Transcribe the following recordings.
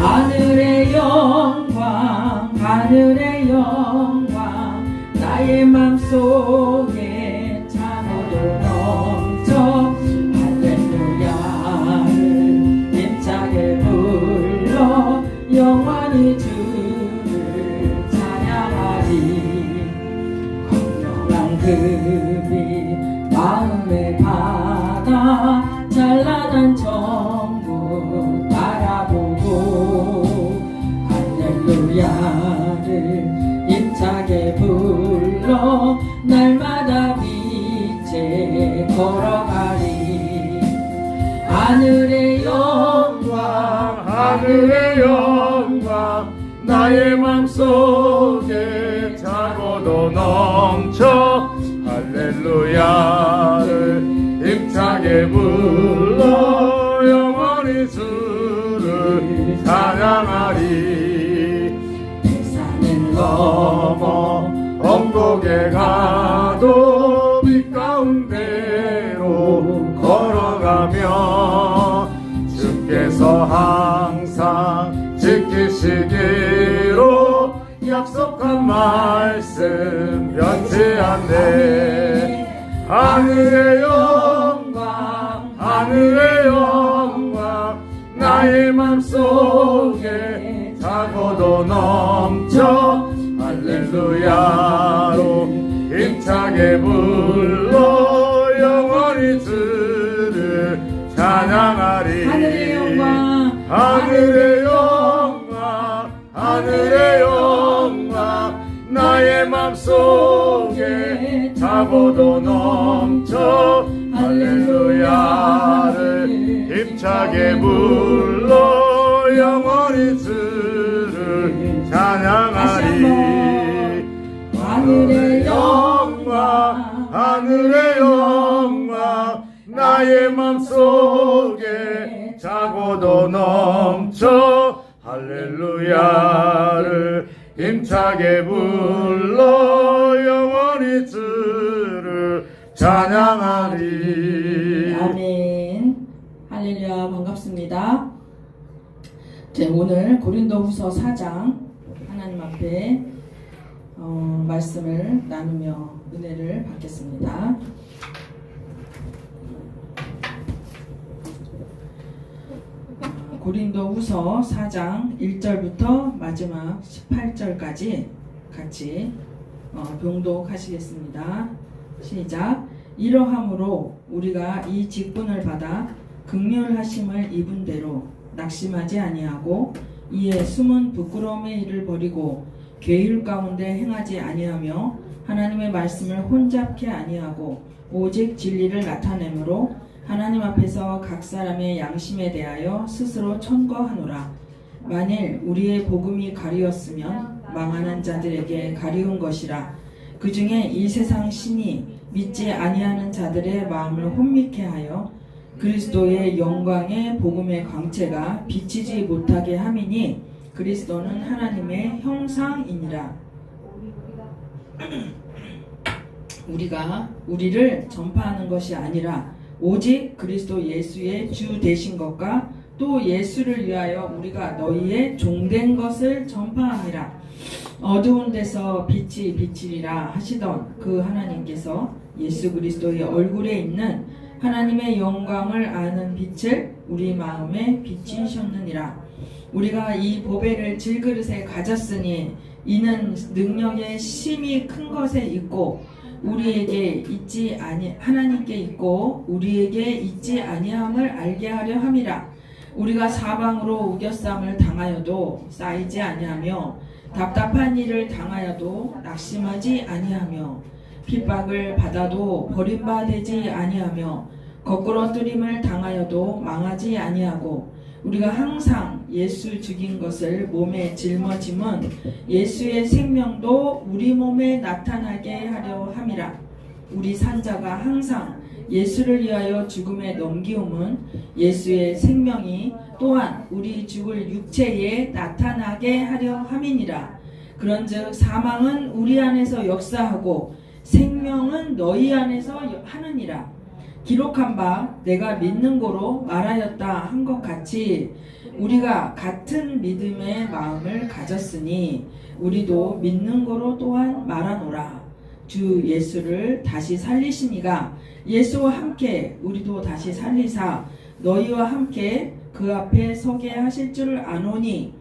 하늘의 영광 하늘의 영광 나의 맘속에 참으로 넘쳐 할렐루야를 힘차게 불러 영원히 주를 찬양하리. 광명한 그빛 마음의 바다 찬란한 천국 바라보고 할렐루야를 힘차게 불러 날마다 빛에 걸어가리. 하늘의 영광 하늘의 영광 나의 맘속에 차고도 넘쳐 할렐루야를 힘차게 불러 영원히 주를 찬양하리. 백산을 넘어 언곡에 가도 빛 가운데로 걸어가며 주께서 항상 지키시기로 약속한 말씀 변치 않네. 하늘의 영광 하늘의 영광 나의 맘속에 차고도 넘쳐 할렐루야로 힘차게 불러 영원히 주를 찬양하리. 하늘의 영광 하늘의 영광 하늘의 영광 나의 맘속에 차고도 넘쳐 할렐루야를 힘차게 불러 영원히 주를 찬양하리. 하늘의 영광 하늘의 영광 나의 맘속에 차고도 넘쳐 할렐루야를 힘차게 불러 영원히 주를 찬양하리. 아멘. 할렐루야. 반갑습니다. 오늘 고린도후서 4장 하나님 앞에 말씀을 나누며 은혜를 받겠습니다. 고린도후서 4장 1절부터 마지막 18절까지 같이 봉독하시겠습니다. 시작. 이러함으로 우리가 이 직분을 받아 긍휼하심을 입은 대로 낙심하지 아니하고 이에 숨은 부끄러움의 일을 버리고 계율 가운데 행하지 아니하며 하나님의 말씀을 혼잡케 아니하고 오직 진리를 나타내므로 하나님 앞에서 각 사람의 양심에 대하여 스스로 천거하노라. 만일 우리의 복음이 가리웠으면 망하는 자들에게 가리운 것이라. 그 중에 이 세상 신이 믿지 아니하는 자들의 마음을 혼미케 하여 그리스도의 영광의 복음의 광채가 비치지 못하게 함이니 그리스도는 하나님의 형상이니라. 우리가 우리를 전파하는 것이 아니라 오직 그리스도 예수의 주 되신 것과 또 예수를 위하여 우리가 너희의 종된 것을 전파함이라. 어두운 데서 빛이 비치리라 하시던 그 하나님께서 예수 그리스도의 얼굴에 있는 하나님의 영광을 아는 빛을 우리 마음에 비치셨느니라. 우리가 이 보배를 질그릇에 가졌으니 이는 능력의 심히 큰 것에 있고 우리에게 있지 아니 하나님께 있고 우리에게 있지 아니함을 알게 하려 함이라. 우리가 사방으로 우겨쌈을 당하여도 쌓이지 아니하며 답답한 일을 당하여도 낙심하지 아니하며 핍박을 받아도 버림받지 아니하며 거꾸로 뜨림을 당하여도 망하지 아니하고 우리가 항상 예수 죽인 것을 몸에 짊어짐은 예수의 생명도 우리 몸에 나타나게 하려 함이라. 우리 산자가 항상 예수를 위하여 죽음에 넘기움은 예수의 생명이 또한 우리 죽을 육체에 나타나게 하려 함이니라. 그런즉 사망은 우리 안에서 역사하고 생명은 너희 안에서 하느니라. 기록한 바 내가 믿는 고로 말하였다 한 것 같이 우리가 같은 믿음의 마음을 가졌으니 우리도 믿는 거로 또한 말하노라. 주 예수를 다시 살리시니가 예수와 함께 우리도 다시 살리사 너희와 함께 그 앞에 서게 하실 줄 아노니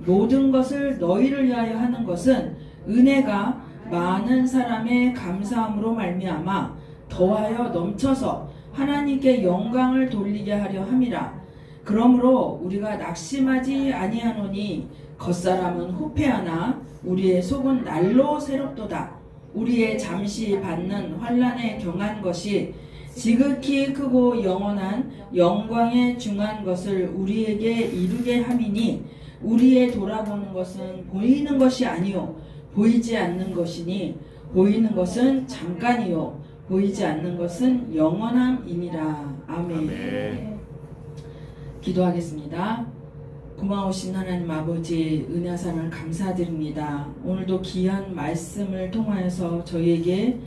모든 것을 너희를 위하여 하는 것은 은혜가 많은 사람의 감사함으로 말미암아 더하여 넘쳐서 하나님께 영광을 돌리게 하려 함이라. 그러므로 우리가 낙심하지 아니하노니 겉사람은 후패하나 우리의 속은 날로 새롭도다. 우리의 잠시 받는 환난에 경한 것이 지극히 크고 영원한 영광에 중한 것을 우리에게 이루게 함이니 우리의 돌아보는 것은 보이는 것이 아니요 보이지 않는 것이니 보이는 것은 잠깐이요 보이지 않는 것은 영원함이니라. 아멘. 아멘. 기도하겠습니다. 고마우신 하나님 아버지 은혜사를 감사드립니다. 오늘도 귀한 말씀을 통하여서 저희에게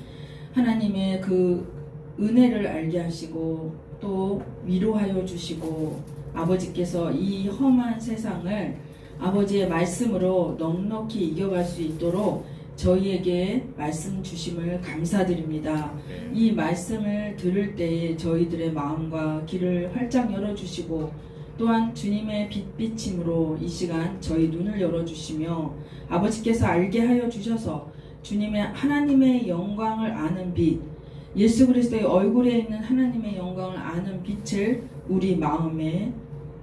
하나님의 그 은혜를 알게 하시고 또 위로하여 주시고 아버지께서 이 험한 세상을 아버지의 말씀으로 넉넉히 이겨갈 수 있도록 저희에게 말씀 주심을 감사드립니다. 이 말씀을 들을 때에 저희들의 마음과 귀를 활짝 열어주시고 또한 주님의 빛비침으로 이 시간 저희 눈을 열어주시며 아버지께서 알게 하여 주셔서 주님의 하나님의 영광을 아는 빛, 예수 그리스도의 얼굴에 있는 하나님의 영광을 아는 빛을 우리 마음에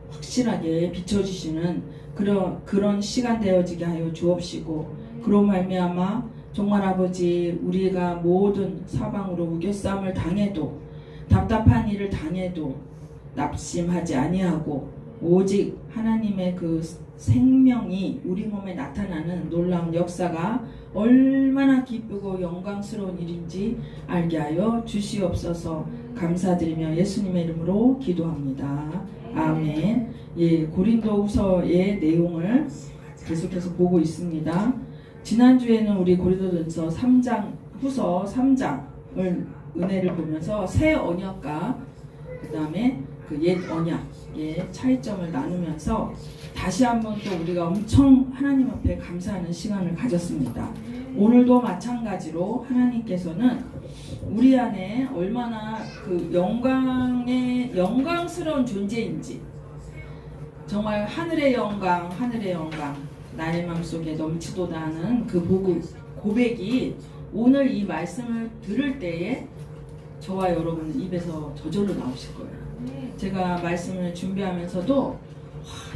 확실하게 비춰주시는 그런 시간 되어지게 하여 주옵시고 그로 말미암아 정말 아버지 우리가 모든 사방으로 우겨싸움을 당해도 답답한 일을 당해도 낙심하지 아니하고 오직 하나님의 그 생명이 우리 몸에 나타나는 놀라운 역사가 얼마나 기쁘고 영광스러운 일인지 알게 하여 주시옵소서. 감사드리며 예수님의 이름으로 기도합니다. 아멘. 예, 고린도후서의 내용을 계속해서 보고 있습니다. 지난주에는 우리 고린도전서 3장 후서 3장을 은혜를 보면서 새 언약과 그 다음에 그 옛 언약의 차이점을 나누면서 다시 한번 또 우리가 엄청 하나님 앞에 감사하는 시간을 가졌습니다. 오늘도 마찬가지로 하나님께서는 우리 안에 얼마나 그 영광스러운 존재인지 정말 하늘의 영광 나의 마음속에 넘치도다는 그 고백이 오늘 이 말씀을 들을 때에 저와 여러분 입에서 저절로 나오실 거예요. 제가 말씀을 준비하면서도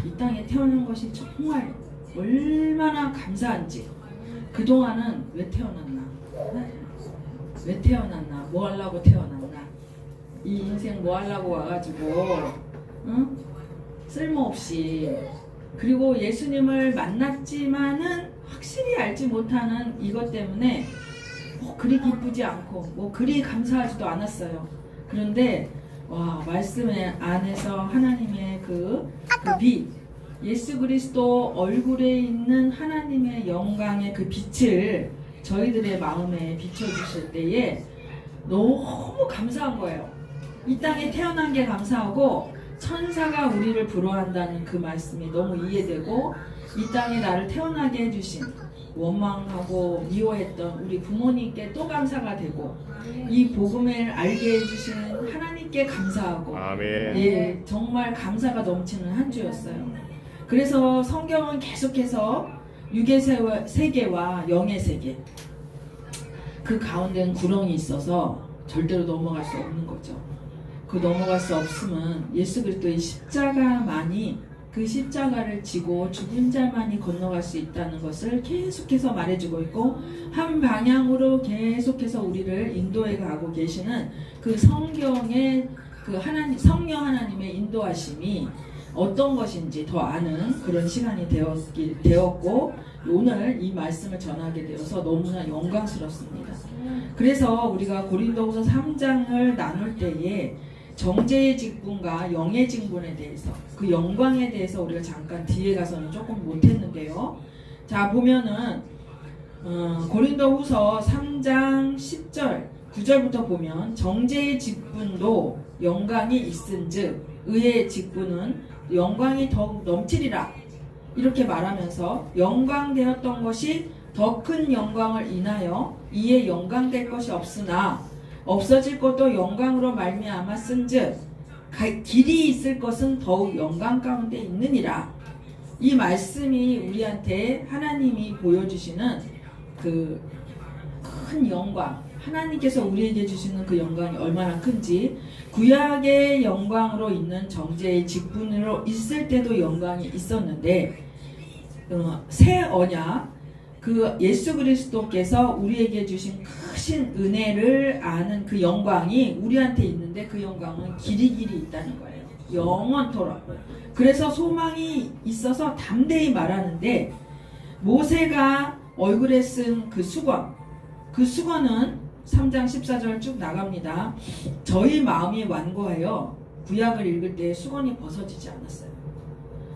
이 땅에 태어난 것이 정말 얼마나 감사한지 그동안은 왜 태어났나 뭐 하려고 태어났나 이 인생 뭐 하려고 와가지고 응? 쓸모없이 그리고 예수님을 만났지만은 확실히 알지 못하는 이것 때문에 뭐 그리 기쁘지 않고 뭐 그리 감사하지도 않았어요. 그런데 와 말씀 안에서 하나님의 그 빛 예수 그리스도 얼굴에 있는 하나님의 영광의 그 빛을 저희들의 마음에 비춰주실 때에 너무 감사한 거예요. 이 땅에 태어난 게 감사하고 천사가 우리를 부러워한다는 그 말씀이 너무 이해되고 이 땅에 나를 태어나게 해주신 원망하고 미워했던 우리 부모님께 또 감사가 되고 이 복음을 알게 해주신 하나님께 감사하고 아멘. 예, 정말 감사가 넘치는 한 주였어요. 그래서 성경은 계속해서 육의 세계와 영의 세계 그 가운데는 구렁이 있어서 절대로 넘어갈 수 없는 거죠. 그 넘어갈 수 없으면 예수 그리스도의 십자가만이 그 십자가를 지고 죽은 자만이 건너갈 수 있다는 것을 계속해서 말해주고 있고 한 방향으로 계속해서 우리를 인도해 가고 계시는 그 성경의 그 성령 하나님의 인도하심이 어떤 것인지 더 아는 그런 시간이 되었고 오늘 이 말씀을 전하게 되어서 너무나 영광스럽습니다. 그래서 우리가 고린도후서 3장을 나눌 때에 정죄의 직분과 영의 직분에 대해서 그 영광에 대해서 우리가 잠깐 뒤에 가서는 조금 못했는데요. 자 보면은 고린도후서 3장 10절 9절부터 보면 정죄의 직분도 영광이 있은즉 의의 직분은 영광이 더욱 넘치리라. 이렇게 말하면서 영광되었던 것이 더 큰 영광을 인하여 이에 영광될 것이 없으나 없어질 것도 영광으로 말미암아 쓴즉 길이 있을 것은 더욱 영광 가운데 있느니라. 이 말씀이 우리한테 하나님이 보여주시는 그 큰 영광, 하나님께서 우리에게 주시는 그 영광이 얼마나 큰지, 구약의 영광으로 있는 정죄의 직분으로 있을 때도 영광이 있었는데 새 언약, 그 예수 그리스도께서 우리에게 주신 크신 은혜를 아는 그 영광이 우리한테 있는데 그 영광은 길이 있다는 거예요. 영원토록. 그래서 소망이 있어서 담대히 말하는데, 모세가 얼굴에 쓴 그 수건, 그 수건은 3장 14절 쭉 나갑니다. 저희 마음이 완고하여 구약을 읽을 때 수건이 벗어지지 않았어요.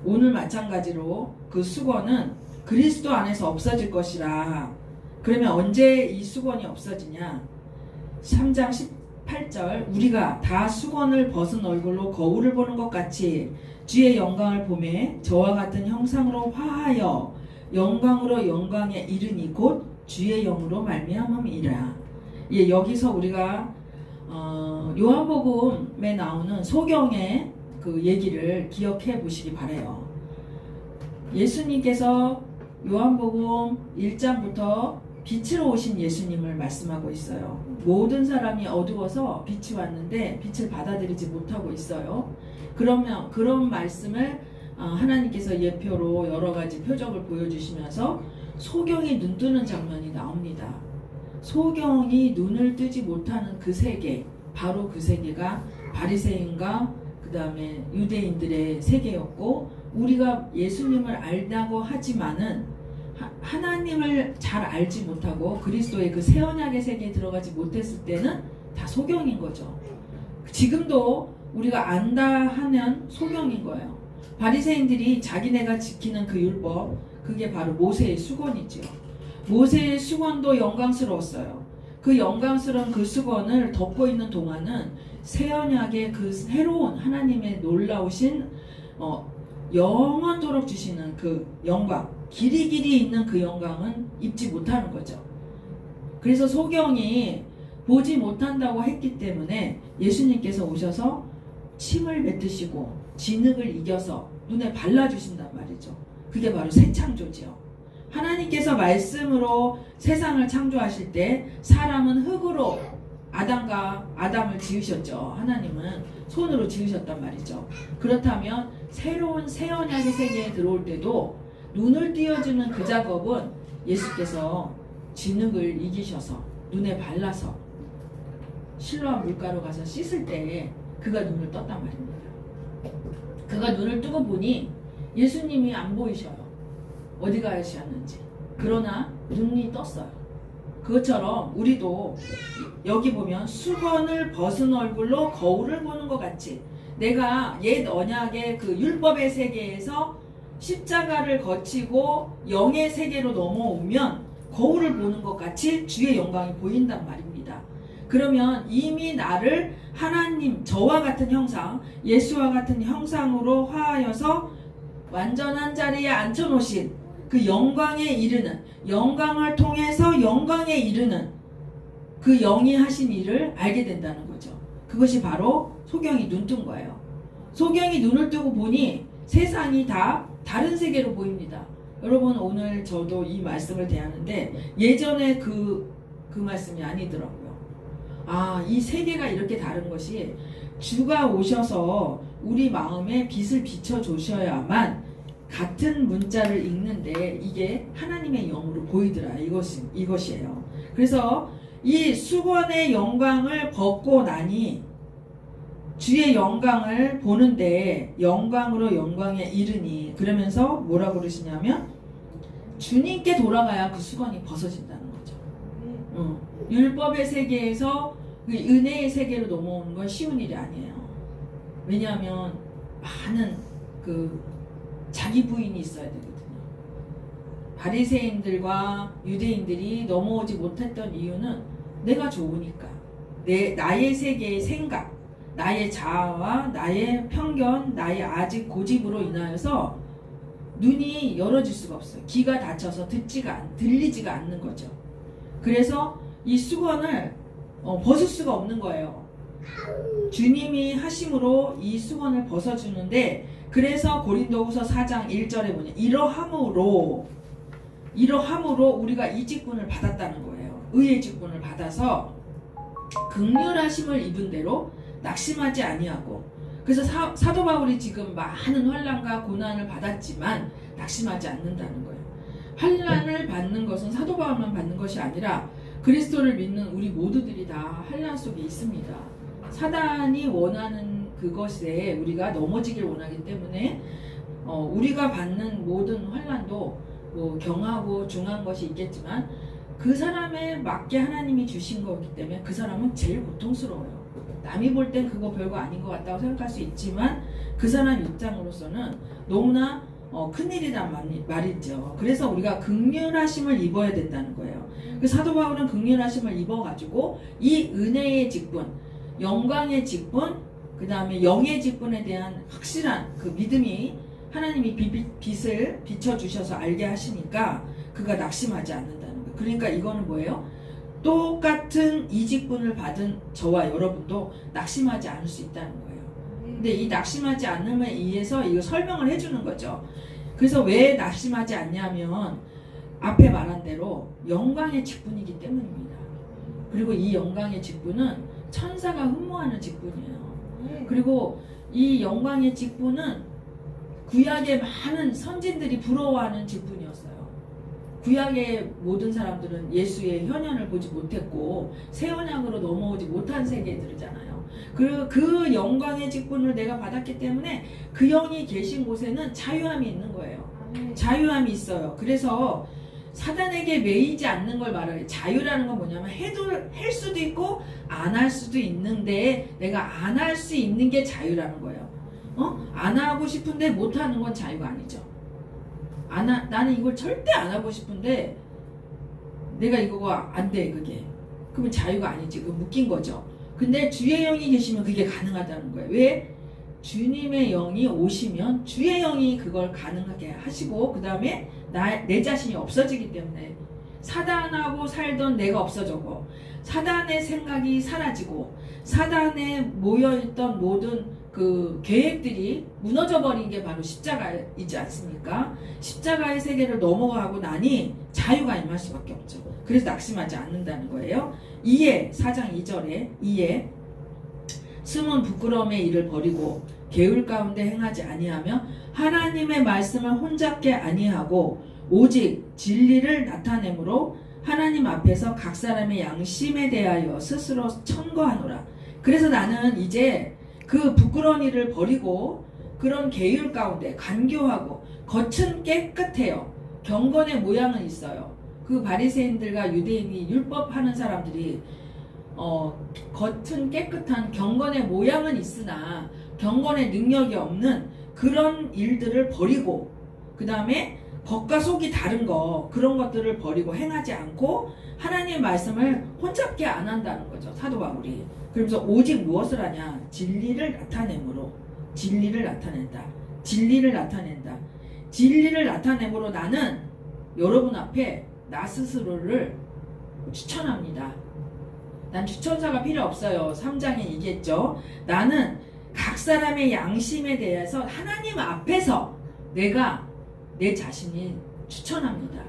오늘 마찬가지로 그 수건은 그리스도 안에서 없어질 것이라. 그러면 언제 이 수건이 없어지냐? 3장 18절, 우리가 다 수건을 벗은 얼굴로 거울을 보는 것 같이 주의 영광을 보매 저와 같은 형상으로 화하여 영광으로 영광에 이르니 곧 주의 영으로 말미암음이라. 예, 여기서 우리가 요한복음에 나오는 소경의 그 얘기를 기억해 보시기 바래요. 예수님께서 요한복음 1장부터 빛으로 오신 예수님을 말씀하고 있어요. 모든 사람이 어두워서 빛이 왔는데 빛을 받아들이지 못하고 있어요. 그러면 그런 말씀을 하나님께서 예표로 여러 가지 표적을 보여주시면서 소경이 눈 뜨는 장면이 나옵니다. 소경이 눈을 뜨지 못하는 그 세계, 바로 그 세계가 바리새인과 그 다음에 유대인들의 세계였고, 우리가 예수님을 알다고 하지만은 하나님을 잘 알지 못하고 그리스도의 그 새 언약의 세계에 들어가지 못했을 때는 다 소경인 거죠. 지금도 우리가 안다 하면 소경인 거예요. 바리새인들이 자기네가 지키는 그 율법, 그게 바로 모세의 수건이죠. 모세의 수건도 영광스러웠어요. 그 영광스러운 그 수건을 덮고 있는 동안은 새 언약의 그 새로운 하나님의 놀라우신 영원토록 주시는 그 영광, 길이 있는 그 영광은 입지 못하는 거죠. 그래서 소경이 보지 못한다고 했기 때문에 예수님께서 오셔서 침을 뱉으시고 진흙을 이겨서 눈에 발라주신단 말이죠. 그게 바로 새 창조지요. 하나님께서 말씀으로 세상을 창조하실 때 사람은 흙으로 아담을 지으셨죠. 하나님은 손으로 지으셨단 말이죠. 그렇다면 새로운 새 언약의 세계에 들어올 때도 눈을 띄워주는 그 작업은 예수께서 진흙을 이기셔서 눈에 발라서 실로암 물가로 가서 씻을 때 그가 눈을 떴단 말입니다. 그가 눈을 뜨고 보니 예수님이 안 보이셔요. 어디 가셨는지. 그러나 눈이 떴어요. 그것처럼 우리도 여기 보면 수건을 벗은 얼굴로 거울을 보는 것 같이, 내가 옛 언약의 그 율법의 세계에서 십자가를 거치고 영의 세계로 넘어오면 거울을 보는 것 같이 주의 영광이 보인단 말입니다. 그러면 이미 나를 하나님, 저와 같은 형상, 예수와 같은 형상으로 화하여서 완전한 자리에 앉혀놓으신 그 영광에 이르는, 영광을 통해서 영광에 이르는 그 영이 하신 일을 알게 된다는 거죠. 그것이 바로 소경이 눈 뜬 거예요. 소경이 눈을 뜨고 보니 세상이 다 다른 세계로 보입니다. 여러분, 오늘 저도 이 말씀을 대하는데 예전에 그 말씀이 아니더라고요. 이 세계가 이렇게 다른 것이 주가 오셔서 우리 마음에 빛을 비춰주셔야만 같은 문자를 읽는데 이게 하나님의 영으로 보이더라. 이것이에요. 그래서 이 수건의 영광을 벗고 나니 주의 영광을 보는데 영광으로 영광에 이르니, 그러면서 뭐라고 그러시냐면 주님께 돌아가야 그 수건이 벗어진다는 거죠. 율법의 세계에서 그 은혜의 세계로 넘어오는 건 쉬운 일이 아니에요. 왜냐하면 많은 그 자기 부인이 있어야 되거든요. 바리새인들과 유대인들이 넘어오지 못했던 이유는 내가 좋으니까, 나의 세계의 생각, 나의 자아와 나의 편견, 나의 아직 고집으로 인하여서 눈이 열어질 수가 없어요. 귀가 닫혀서 들리지가 않는 거죠. 그래서 이 수건을 벗을 수가 없는 거예요. 주님이 하심으로 이 수건을 벗어주는데, 그래서 고린도후서 4장 1절에 뭐냐, 이러함으로 우리가 이 직분을 받았다는 거예요. 의의 직분을 받아서 긍휼하심을 입은 대로 낙심하지 아니하고, 그래서 사도 바울이 지금 많은 환난과 고난을 받았지만 낙심하지 않는다는 거예요. 환난을 받는 것은 사도 바울만 받는 것이 아니라 그리스도를 믿는 우리 모두들이 다 환난 속에 있습니다. 사단이 원하는 그것에 우리가 넘어지길 원하기 때문에 우리가 받는 모든 환난도 뭐 경하고 중한 것이 있겠지만 그 사람에 맞게 하나님이 주신 거기 때문에 그 사람은 제일 고통스러워요. 남이 볼 땐 그거 별거 아닌 것 같다고 생각할 수 있지만 그 사람 입장으로서는 너무나 큰일이란 말이죠. 그래서 우리가 긍휼하심을 입어야 된다는 거예요. 그 사도 바울은 긍휼하심을 입어가지고 이 은혜의 직분, 영광의 직분, 그 다음에 영의 직분에 대한 확실한 그 믿음이 하나님이 빛을 비춰주셔서 알게 하시니까 그가 낙심하지 않는다는 거예요. 그러니까 이거는 뭐예요? 똑같은 이 직분을 받은 저와 여러분도 낙심하지 않을 수 있다는 거예요. 근데 이 낙심하지 않음에 의해서 이거 설명을 해주는 거죠. 그래서 왜 낙심하지 않냐면 앞에 말한 대로 영광의 직분이기 때문입니다. 그리고 이 영광의 직분은 천사가 흠모하는 직분이에요. 그리고 이 영광의 직분은 구약의 많은 선진들이 부러워하는 직분이었어요. 구약의 모든 사람들은 예수의 현현을 보지 못했고 새 언약으로 넘어오지 못한 세계들이잖아요. 그 영광의 직분을 내가 받았기 때문에 그 영이 계신 곳에는 자유함이 있는 거예요. 자유함이 있어요. 그래서 사단에게 매이지 않는 걸 말해요. 자유라는 건 뭐냐면 할 수도 있고 안 할 수도 있는데 내가 안 할 수 있는 게 자유라는 거예요. 안 하고 싶은데 못 하는 건 자유가 아니죠. 나는 이걸 절대 안 하고 싶은데 내가 이거가 안 돼, 그게. 그러면 자유가 아니지. 그거 묶인 거죠. 근데 주의 영이 계시면 그게 가능하다는 거예요. 왜? 주님의 영이 오시면 주의 영이 그걸 가능하게 하시고 그 다음에 내 자신이 없어지기 때문에 사단하고 살던 내가 없어지고 사단의 생각이 사라지고 사단에 모여있던 모든 그 계획들이 무너져 버린 게 바로 십자가이지 않습니까? 십자가의 세계를 넘어가고 나니 자유가 임할 수밖에 없죠. 그래서 낙심하지 않는다는 거예요. 4장 2절에 숨은 부끄러움의 일을 버리고 게을 가운데 행하지 아니하며 하나님의 말씀을 혼잡게 아니하고 오직 진리를 나타내므로 하나님 앞에서 각 사람의 양심에 대하여 스스로 천거하노라. 그래서 나는 이제 그 부끄러운 일을 버리고 그런 계율 가운데 간교하고 겉은 깨끗해요. 경건의 모양은 있어요. 그 바리새인들과 유대인이 율법하는 사람들이 겉은 깨끗한 경건의 모양은 있으나 경건의 능력이 없는 그런 일들을 버리고 그 다음에 겉과 속이 다른 그런 것들을 버리고 행하지 않고 하나님의 말씀을 혼잡게 안 한다는 거죠. 사도 바울이. 그러면서 오직 무엇을 하냐? 진리를 나타내므로. 진리를 나타낸다. 진리를 나타낸다. 진리를 나타내므로 나는 여러분 앞에 나 스스로를 추천합니다. 난 추천사가 필요 없어요. 3장에 얘기했죠. 나는 각 사람의 양심에 대해서 하나님 앞에서 내가 내 자신이 추천합니다.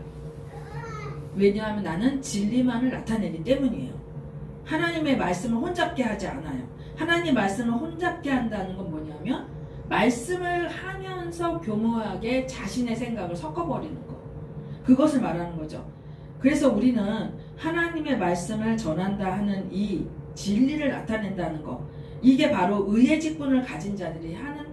왜냐하면 나는 진리만을 나타내기 때문이에요. 하나님의 말씀을 혼잡게 하지 않아요. 하나님 말씀을 혼잡게 한다는 건 뭐냐면 말씀을 하면서 교묘하게 자신의 생각을 섞어버리는 거. 그것을 말하는 거죠. 그래서 우리는 하나님의 말씀을 전한다 하는 이 진리를 나타낸다는 거. 이게 바로 의의 직분을 가진 자들이 하는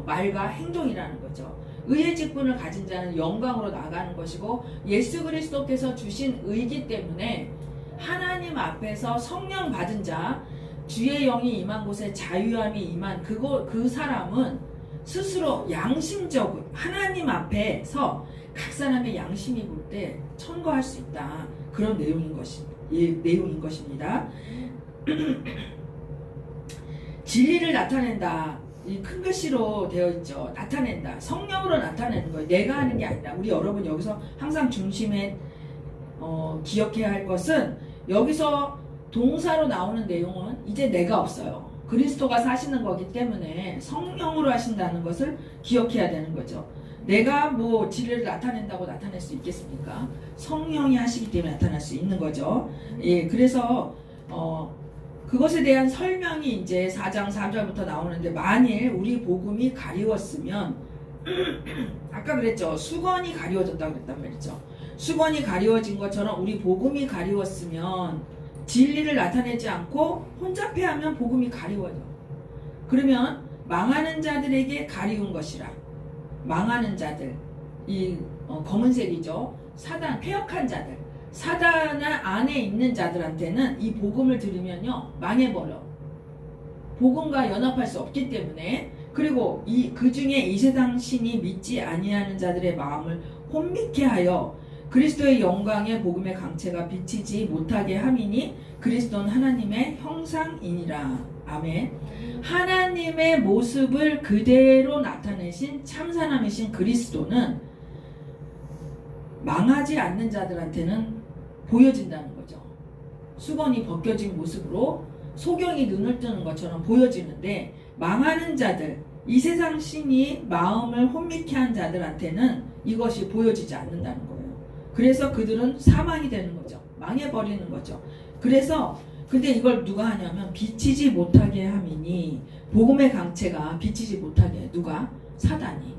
말과 행동이라는 거죠. 의의 직분을 가진 자는 영광으로 나가는 것이고 예수 그리스도께서 주신 의이기 때문에 하나님 앞에서 성령 받은 자, 주의 영이 임한 곳에 자유함이 임한 그 사람은 스스로 양심적으로 하나님 앞에서 각 사람의 양심이 볼 때 천거할 수 있다. 그런 내용인 것입니다. 진리를 나타낸다. 이 큰 글씨로 되어 있죠. 나타낸다. 성령으로 나타내는 거예요. 내가 하는 게 아니라. 우리 여러분 여기서 항상 중심에 기억해야 할 것은 여기서 동사로 나오는 내용은 이제 내가 없어요. 그리스도가 사시는 거기 때문에 성령으로 하신다는 것을 기억해야 되는 거죠. 내가 뭐 진리를 나타낸다고 나타낼 수 있겠습니까? 성령이 하시기 때문에 나타날 수 있는 거죠. 예, 그래서 그것에 대한 설명이 이제 4장 4절부터 나오는데, 만일 우리 복음이 가리웠으면 아까 그랬죠. 수건이 가리워졌다고 그랬단 말이죠. 수건이 가리워진 것처럼 우리 복음이 가리웠으면 진리를 나타내지 않고 혼잡해하면 복음이 가리워져. 그러면 망하는 자들에게 가리운 것이라. 망하는 자들, 이 검은색이죠. 사단, 패역한 자들, 사단 안에 있는 자들한테는 이 복음을 들으면요 망해버려. 복음과 연합할 수 없기 때문에. 그리고 그 중에 이 세상 신이 믿지 아니하는 자들의 마음을 혼미케 하여 그리스도의 영광의 복음의 강체가 비치지 못하게 함이니 그리스도는 하나님의 형상이니라. 아멘. 하나님의 모습을 그대로 나타내신 참사람이신 그리스도는 망하지 않는 자들한테는 보여진다는 거죠. 수건이 벗겨진 모습으로 소경이 눈을 뜨는 것처럼 보여지는데, 망하는 자들, 이 세상 신이 마음을 혼미케 한 자들한테는 이것이 보여지지 않는다는 거예요. 그래서 그들은 사망이 되는 거죠. 망해버리는 거죠. 그래서 근데 이걸 누가 하냐면 비치지 못하게 함이니, 복음의 강체가 비치지 못하게. 누가? 사단이.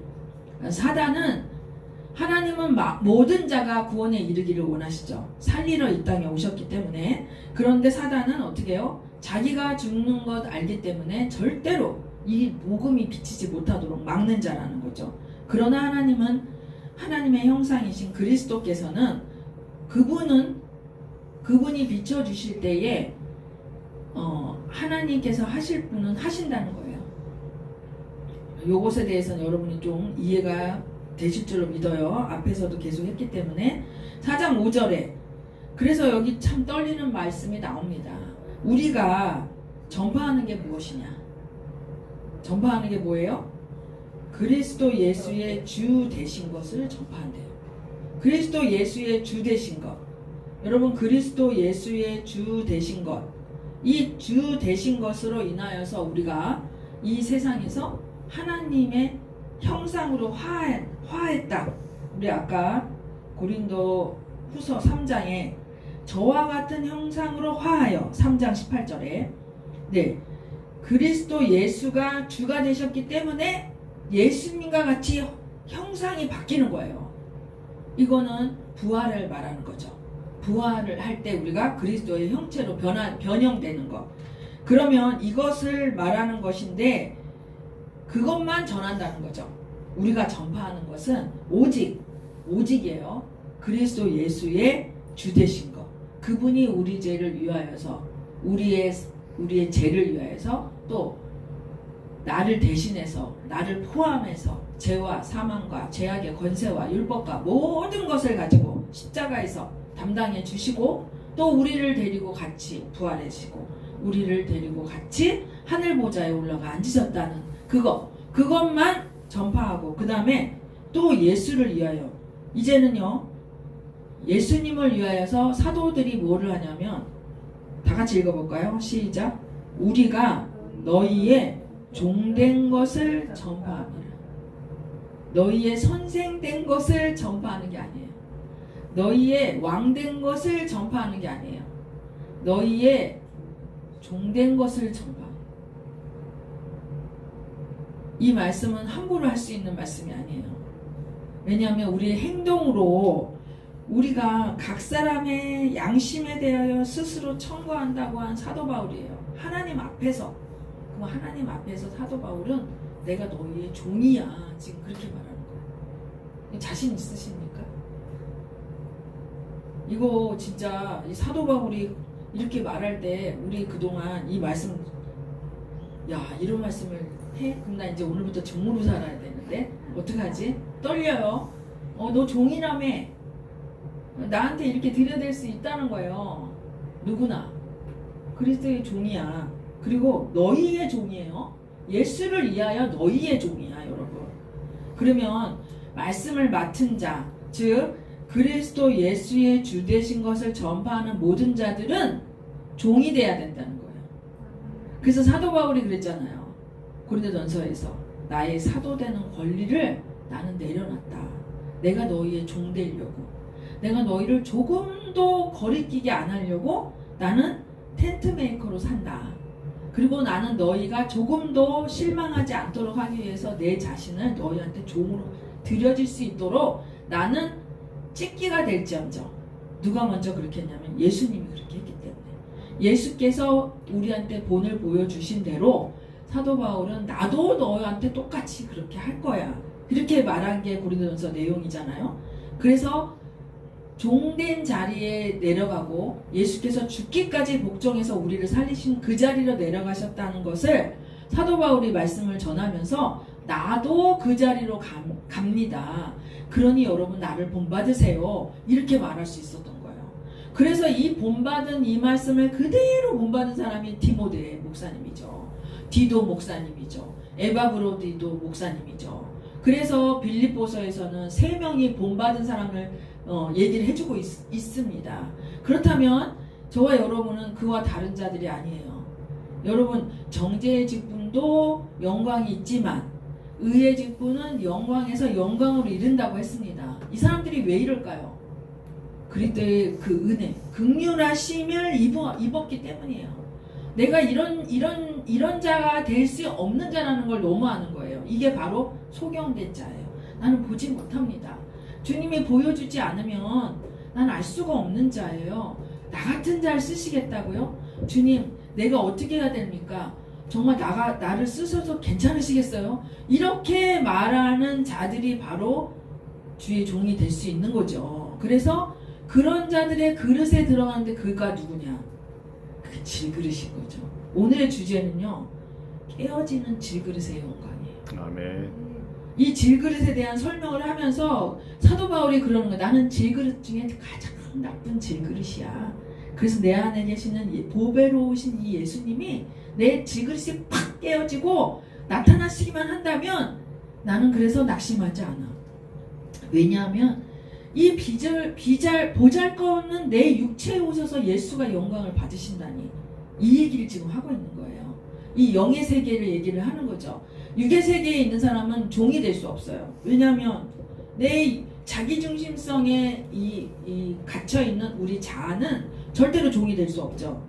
사단은, 하나님은 모든 자가 구원에 이르기를 원하시죠. 살리러 이 땅에 오셨기 때문에. 그런데 사단은 어떻게 해요? 자기가 죽는 것 알기 때문에 절대로 이 복음이 비치지 못하도록 막는 자라는 거죠. 그러나 하나님은, 하나님의 형상이신 그리스도께서는 그분이 비춰주실 때에 하나님께서 하실 분은 하신다는 거예요. 요것에 대해서는 여러분이 좀 이해가 되실 줄로 믿어요. 앞에서도 계속 했기 때문에. 4장 5절에 그래서 여기 참 떨리는 말씀이 나옵니다. 우리가 전파하는 게 무엇이냐? 전파하는 게 뭐예요? 그리스도 예수의 주 되신 것을 전파한대요. 그리스도 예수의 주 되신 것. 여러분, 그리스도 예수의 주 되신 것, 이 주 되신 것으로 인하여서 우리가 이 세상에서 하나님의 형상으로 화했다. 우리 아까 고린도 후서 3장에 저와 같은 형상으로 화하여, 3장 18절에 네, 그리스도 예수가 주가 되셨기 때문에 예수님과 같이 형상이 바뀌는 거예요. 이거는 부활을 말하는 거죠. 부활을 할 때 우리가 그리스도의 형체로 변형되는 것. 그러면 이것을 말하는 것인데, 그것만 전한다는 거죠. 우리가 전파하는 것은 오직이에요. 그리스도 예수의 주 되신 것. 그분이 우리 죄를 위하여서, 우리의 죄를 위하여서, 또 나를 대신해서, 나를 포함해서 죄와 사망과 죄악의 권세와 율법과 모든 것을 가지고 십자가에서 담당해 주시고, 또 우리를 데리고 같이 부활하시고 우리를 데리고 같이 하늘 보좌에 올라가 앉으셨다는 그것만 전파하고, 그 다음에 또 예수를 위하여, 이제는요 예수님을 위하여서 사도들이 뭐를 하냐면, 다 같이 읽어볼까요? 시작. 우리가 너희의 종된 것을 전파합니다. 너희의 선생된 것을 전파하는 게 아니에요. 너희의 왕된 것을 전파하는 게 아니에요. 너희의 종된 것을 전파. 이 말씀은 함부로 할 수 있는 말씀이 아니에요. 왜냐하면 우리의 행동으로 우리가 각 사람의 양심에 대하여 스스로 청구한다고 한 사도 바울이에요. 하나님 앞에서. 그럼 하나님 앞에서 사도 바울은 내가 너희의 종이야, 지금 그렇게 말하는 거예요. 자신 있으십니까? 이거 진짜 이 사도 바울이 이렇게 말할 때 우리 그동안 이 말씀, 야, 이런 말씀을 해? 그럼 나 이제 오늘부터 종으로 살아야 되는데 어떡하지? 떨려요. 너 종이라며. 나한테 이렇게 들여댈 수 있다는 거예요. 누구나 그리스도의 종이야. 그리고 너희의 종이에요. 예수를 위하여 너희의 종이야, 여러분. 그러면 말씀을 맡은 자, 즉 그리스도 예수의 주 되신 것을 전파하는 모든 자들은 종이 돼야 된다는 거예요. 그래서 사도 바울이 그랬잖아요. 고린도전서에서 나의 사도 되는 권리를 나는 내려놨다. 내가 너희의 종 되려고. 내가 너희를 조금도 거리끼게 안 하려고 나는 텐트 메이커로 산다. 그리고 나는 너희가 조금도 실망하지 않도록 하기 위해서 내 자신을 너희한테 종으로 드려질 수 있도록 나는 찍기가 될지언정. 누가 먼저 그렇게 했냐면 예수님이 그렇게 했기 때문에. 예수께서 우리한테 본을 보여주신 대로 사도 바울은 나도 너희한테 똑같이 그렇게 할 거야. 이렇게 말한 게 고린도전서 내용이잖아요. 그래서 종된 자리에 내려가고 예수께서 죽기까지 복종해서 우리를 살리신 그 자리로 내려가셨다는 것을 사도 바울이 말씀을 전하면서 나도 그 자리로 갑니다. 그러니 여러분 나를 본받으세요. 이렇게 말할 수 있었던 거예요. 그래서 이 본받은 이 말씀을 그대로 본받은 사람이 디모데 목사님이죠. 디도 목사님이죠. 에바브로디도 목사님이죠. 그래서 빌립보서에서는 3명이 본받은 사람을 얘기를 해주고 있습니다. 그렇다면 저와 여러분은 그와 다른 자들이 아니에요. 여러분 정죄의 직분도 영광이 있지만 의의 직분은 영광에서 영광으로 이른다고 했습니다. 이 사람들이 왜 이럴까요? 그리스도의 그 은혜, 긍휼하심을 입었기 때문이에요. 내가 이런 자가 될 수 없는 자라는 걸 너무 아는 거예요. 이게 바로 소경된 자예요. 나는 보지 못합니다. 주님이 보여주지 않으면 난 알 수가 없는 자예요. 나 같은 자를 쓰시겠다고요? 주님, 내가 어떻게 해야 됩니까? 정말 나를 쓰셔도 괜찮으시겠어요? 이렇게 말하는 자들이 바로 주의 종이 될 수 있는 거죠. 그래서 그런 자들의 그릇에 들어가는데 그가 누구냐? 그 질그릇인 거죠. 오늘의 주제는요, 깨어지는 질그릇의 영광이에요. 아멘. 이 질그릇에 대한 설명을 하면서 사도 바울이 그러는 거예요. 나는 질그릇 중에 가장 나쁜 질그릇이야. 그래서 내 안에 계시는 보배로우신 이 예수님이 내 질그릇이 팍 깨어지고 나타나시기만 한다면 나는 그래서 낙심하지 않아. 왜냐하면 이 보잘것없는 내 육체에 오셔서 예수가 영광을 받으신다니, 이 얘기를 지금 하고 있는 거예요. 이 영의 세계를 얘기를 하는 거죠. 육의 세계에 있는 사람은 종이 될 수 없어요. 왜냐하면 내 자기중심성에 갇혀있는 우리 자아는 절대로 종이 될 수 없죠.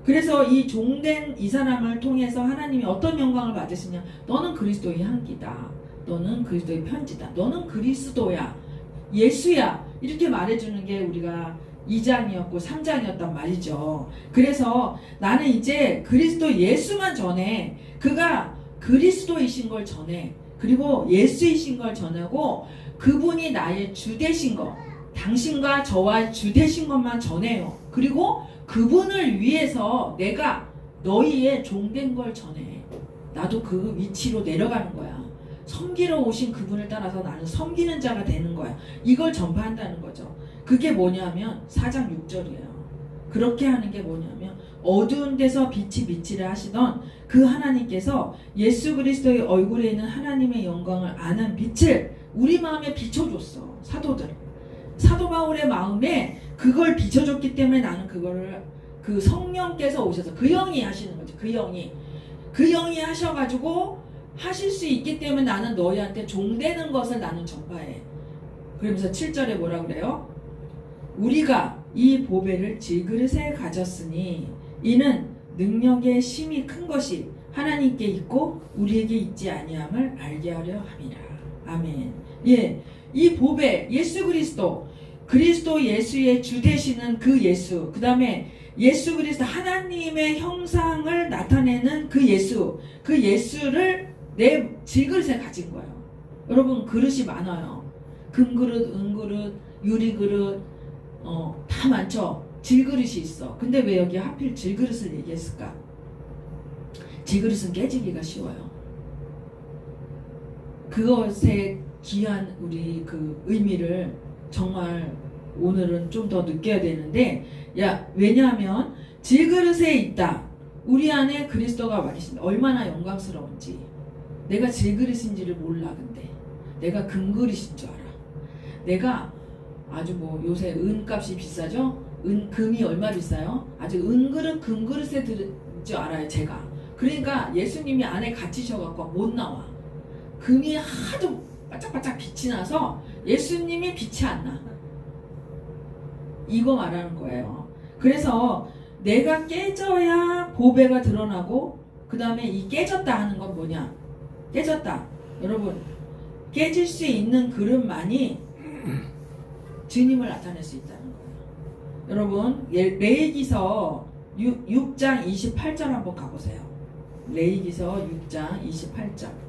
그래서 이 종된 이 사람을 통해서 하나님이 어떤 영광을 받으시냐? 너는 그리스도의 향기다. 너는 그리스도의 편지다. 너는 그리스도야. 예수야. 이렇게 말해주는 게 우리가 2장이었고 3장이었단 말이죠. 그래서 나는 이제 그리스도 예수만 전해. 그가 그리스도이신 걸 전해. 그리고 예수이신 걸 전하고 그분이 나의 주 되신 것, 당신과 저와 주 되신 것만 전해요. 그리고 그분을 위해서 내가 너희의 종된 걸 전해. 나도 그 위치로 내려가는 거야. 섬기러 오신 그분을 따라서 나는 섬기는 자가 되는 거야. 이걸 전파한다는 거죠. 그게 뭐냐면 4장 6절이에요. 그렇게 하는 게 뭐냐면 어두운 데서 빛이 비치라 하시던 그 하나님께서 예수 그리스도의 얼굴에 있는 하나님의 영광을 아는 빛을 우리 마음에 비춰줬어. 사도 바울의 마음에 그걸 비춰줬기 때문에 나는 그거를 그 성령께서 오셔서 그 영이 하시는 거지. 그 영이 하셔가지고 하실 수 있기 때문에 나는 너희한테 종되는 것을 나는 전파해. 그러면서 7절에 뭐라 그래요? 우리가 이 보배를 질그릇에 가졌으니 이는 능력의 심이 큰 것이 하나님께 있고 우리에게 있지 아니함을 알게 하려 함이라. 아멘. 예, 이 보배 예수 그리스도 예수의 주 되시는 그 예수, 그 다음에 예수 그리스도 하나님의 형상을 나타내는 그 예수를 내 질그릇에 가진 거예요. 여러분 그릇이 많아요. 금그릇, 은그릇, 유리그릇, 다 많죠. 질그릇이 있어. 근데 왜 여기 하필 질그릇을 얘기했을까? 질그릇은 깨지기가 쉬워요. 그것의 귀한 우리 그 의미를 정말 오늘은 좀 더 느껴야 되는데, 왜냐하면 질그릇에 있다. 우리 안에 그리스도가 와 계신다. 얼마나 영광스러운지. 내가 질그릇인지를 몰라. 근데 내가 금그릇인 줄 알아. 내가 아주 뭐 요새 은값이 비싸죠? 금이 얼마 비싸요? 아주 은그릇 금그릇에 들 줄 알아요. 제가. 그러니까 예수님이 안에 갇히셔갖고 못 나와. 금이 하도 바짝바짝 빛이 나서 예수님이 빛이 안 나. 이거 말하는 거예요. 그래서 내가 깨져야 보배가 드러나고, 그 다음에 이 깨졌다 하는 건 뭐냐? 깨졌다. 여러분, 깨질 수 있는 그릇만이 주님을 나타낼 수 있다는 거예요. 여러분, 레위기서 6장 28절 한번 가보세요. 레위기서 6장 28절.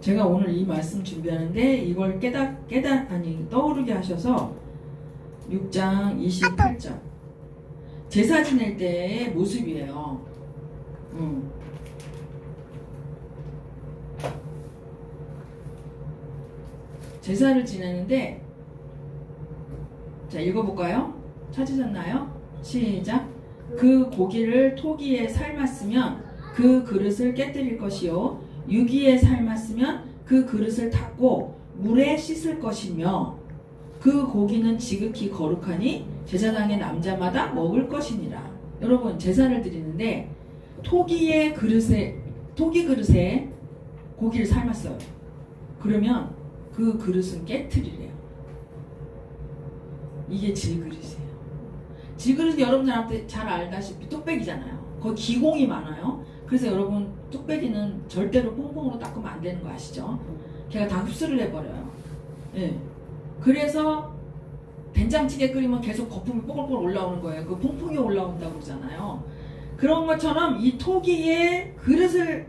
제가 오늘 이 말씀 준비하는데 이걸 떠오르게 하셔서 6장 28절. 제사 지낼 때의 모습이에요. 제사를 지내는데, 자, 읽어볼까요? 찾으셨나요? 시작. 그 고기를 토기에 삶았으면 그 그릇을 깨뜨릴 것이요, 유기에 삶았으면 그 그릇을 닦고 물에 씻을 것이며, 그 고기는 지극히 거룩하니 제사장의 남자마다 먹을 것이니라. 여러분, 제사를 드리는데 토기 그릇에 고기를 삶았어요. 그러면 그 그릇은 깨트리래요. 이게 질그릇이에요. 질그릇은 여러분들한테 잘 알다시피 뚝배기잖아요. 거기 기공이 많아요. 그래서 여러분, 뚝배기는 절대로 퐁퐁으로 닦으면 안 되는 거 아시죠? 걔가 다 흡수를 해버려요. 예. 그래서 된장찌개 끓이면 계속 거품이 뽀글뽀글 올라오는 거예요. 그 퐁퐁이 올라온다고 그러잖아요. 그런 것처럼 이 토기 그릇에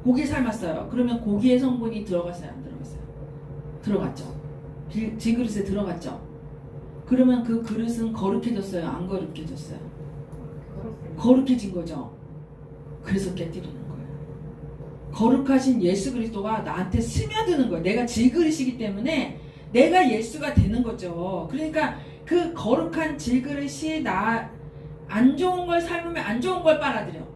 고기 삶았어요. 그러면 고기의 성분이 들어갔어요? 안 들어갔어요? 들어갔죠. 질그릇에 들어갔죠. 그러면 그 그릇은 거룩해졌어요? 안 거룩해졌어요? 거룩해진 거죠. 그래서 깨뜨리는 거예요. 거룩하신 예수 그리스도가 나한테 스며드는 거예요. 내가 질그릇이기 때문에 내가 예수가 되는 거죠. 그러니까 그 거룩한 질그릇이 안 좋은 걸 삶으면 안 좋은 걸 빨아들여.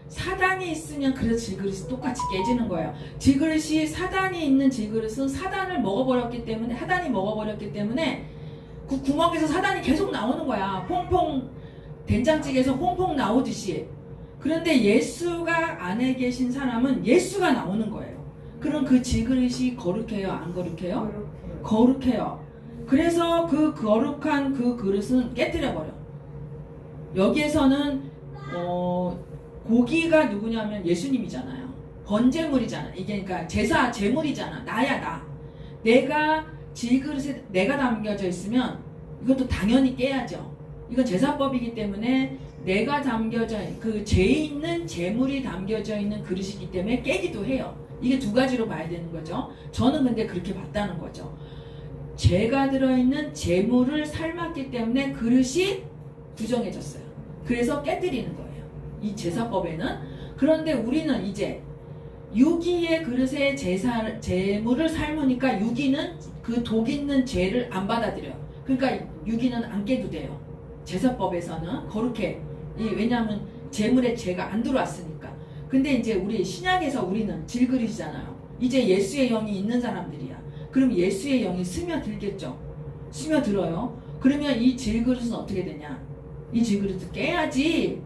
사단이 있으면 그래서 질그릇이 똑같이 깨지는 거예요. 사단이 있는 질그릇은 하단이 먹어버렸기 때문에 그 구멍에서 사단이 계속 나오는 거야. 퐁퐁, 된장찌개에서 퐁퐁 나오듯이. 그런데 예수가 안에 계신 사람은 예수가 나오는 거예요. 그럼 그 질그릇이 거룩해요? 안 거룩해요? 거룩해요. 그래서 그 거룩한 그 그릇은 깨뜨려버려. 여기에서는 고기가 누구냐면 예수님이잖아요. 번제물이잖아. 이게 그러니까 제물이잖아. 나야 나. 내가 질그릇에 내가 담겨져 있으면 이것도 당연히 깨야죠. 이건 제사법이기 때문에 내가 담겨져 그 죄 있는 제물이 담겨져 있는 그릇이기 때문에 깨기도 해요. 이게 두 가지로 봐야 되는 거죠. 저는 근데 그렇게 봤다는 거죠. 죄가 들어있는 제물을 삶았기 때문에 그릇이 부정해졌어요. 그래서 깨뜨리는 거예요. 이 제사법에는. 그런데 우리는 이제 유기의 그릇에 제물을 삶으니까 유기는 그 독 있는 죄를 안 받아들여요. 그러니까 유기는 안 깨도 돼요. 제사법에서는 거룩해. 왜냐하면 제물에 죄가 안 들어왔으니까. 근데 이제 우리 신약에서 우리는 질그릇이잖아요. 이제 예수의 영이 있는 사람들이야. 그럼 예수의 영이 스며들겠죠. 스며들어요. 그러면 이 질그릇은 어떻게 되냐? 이 질그릇을 깨야지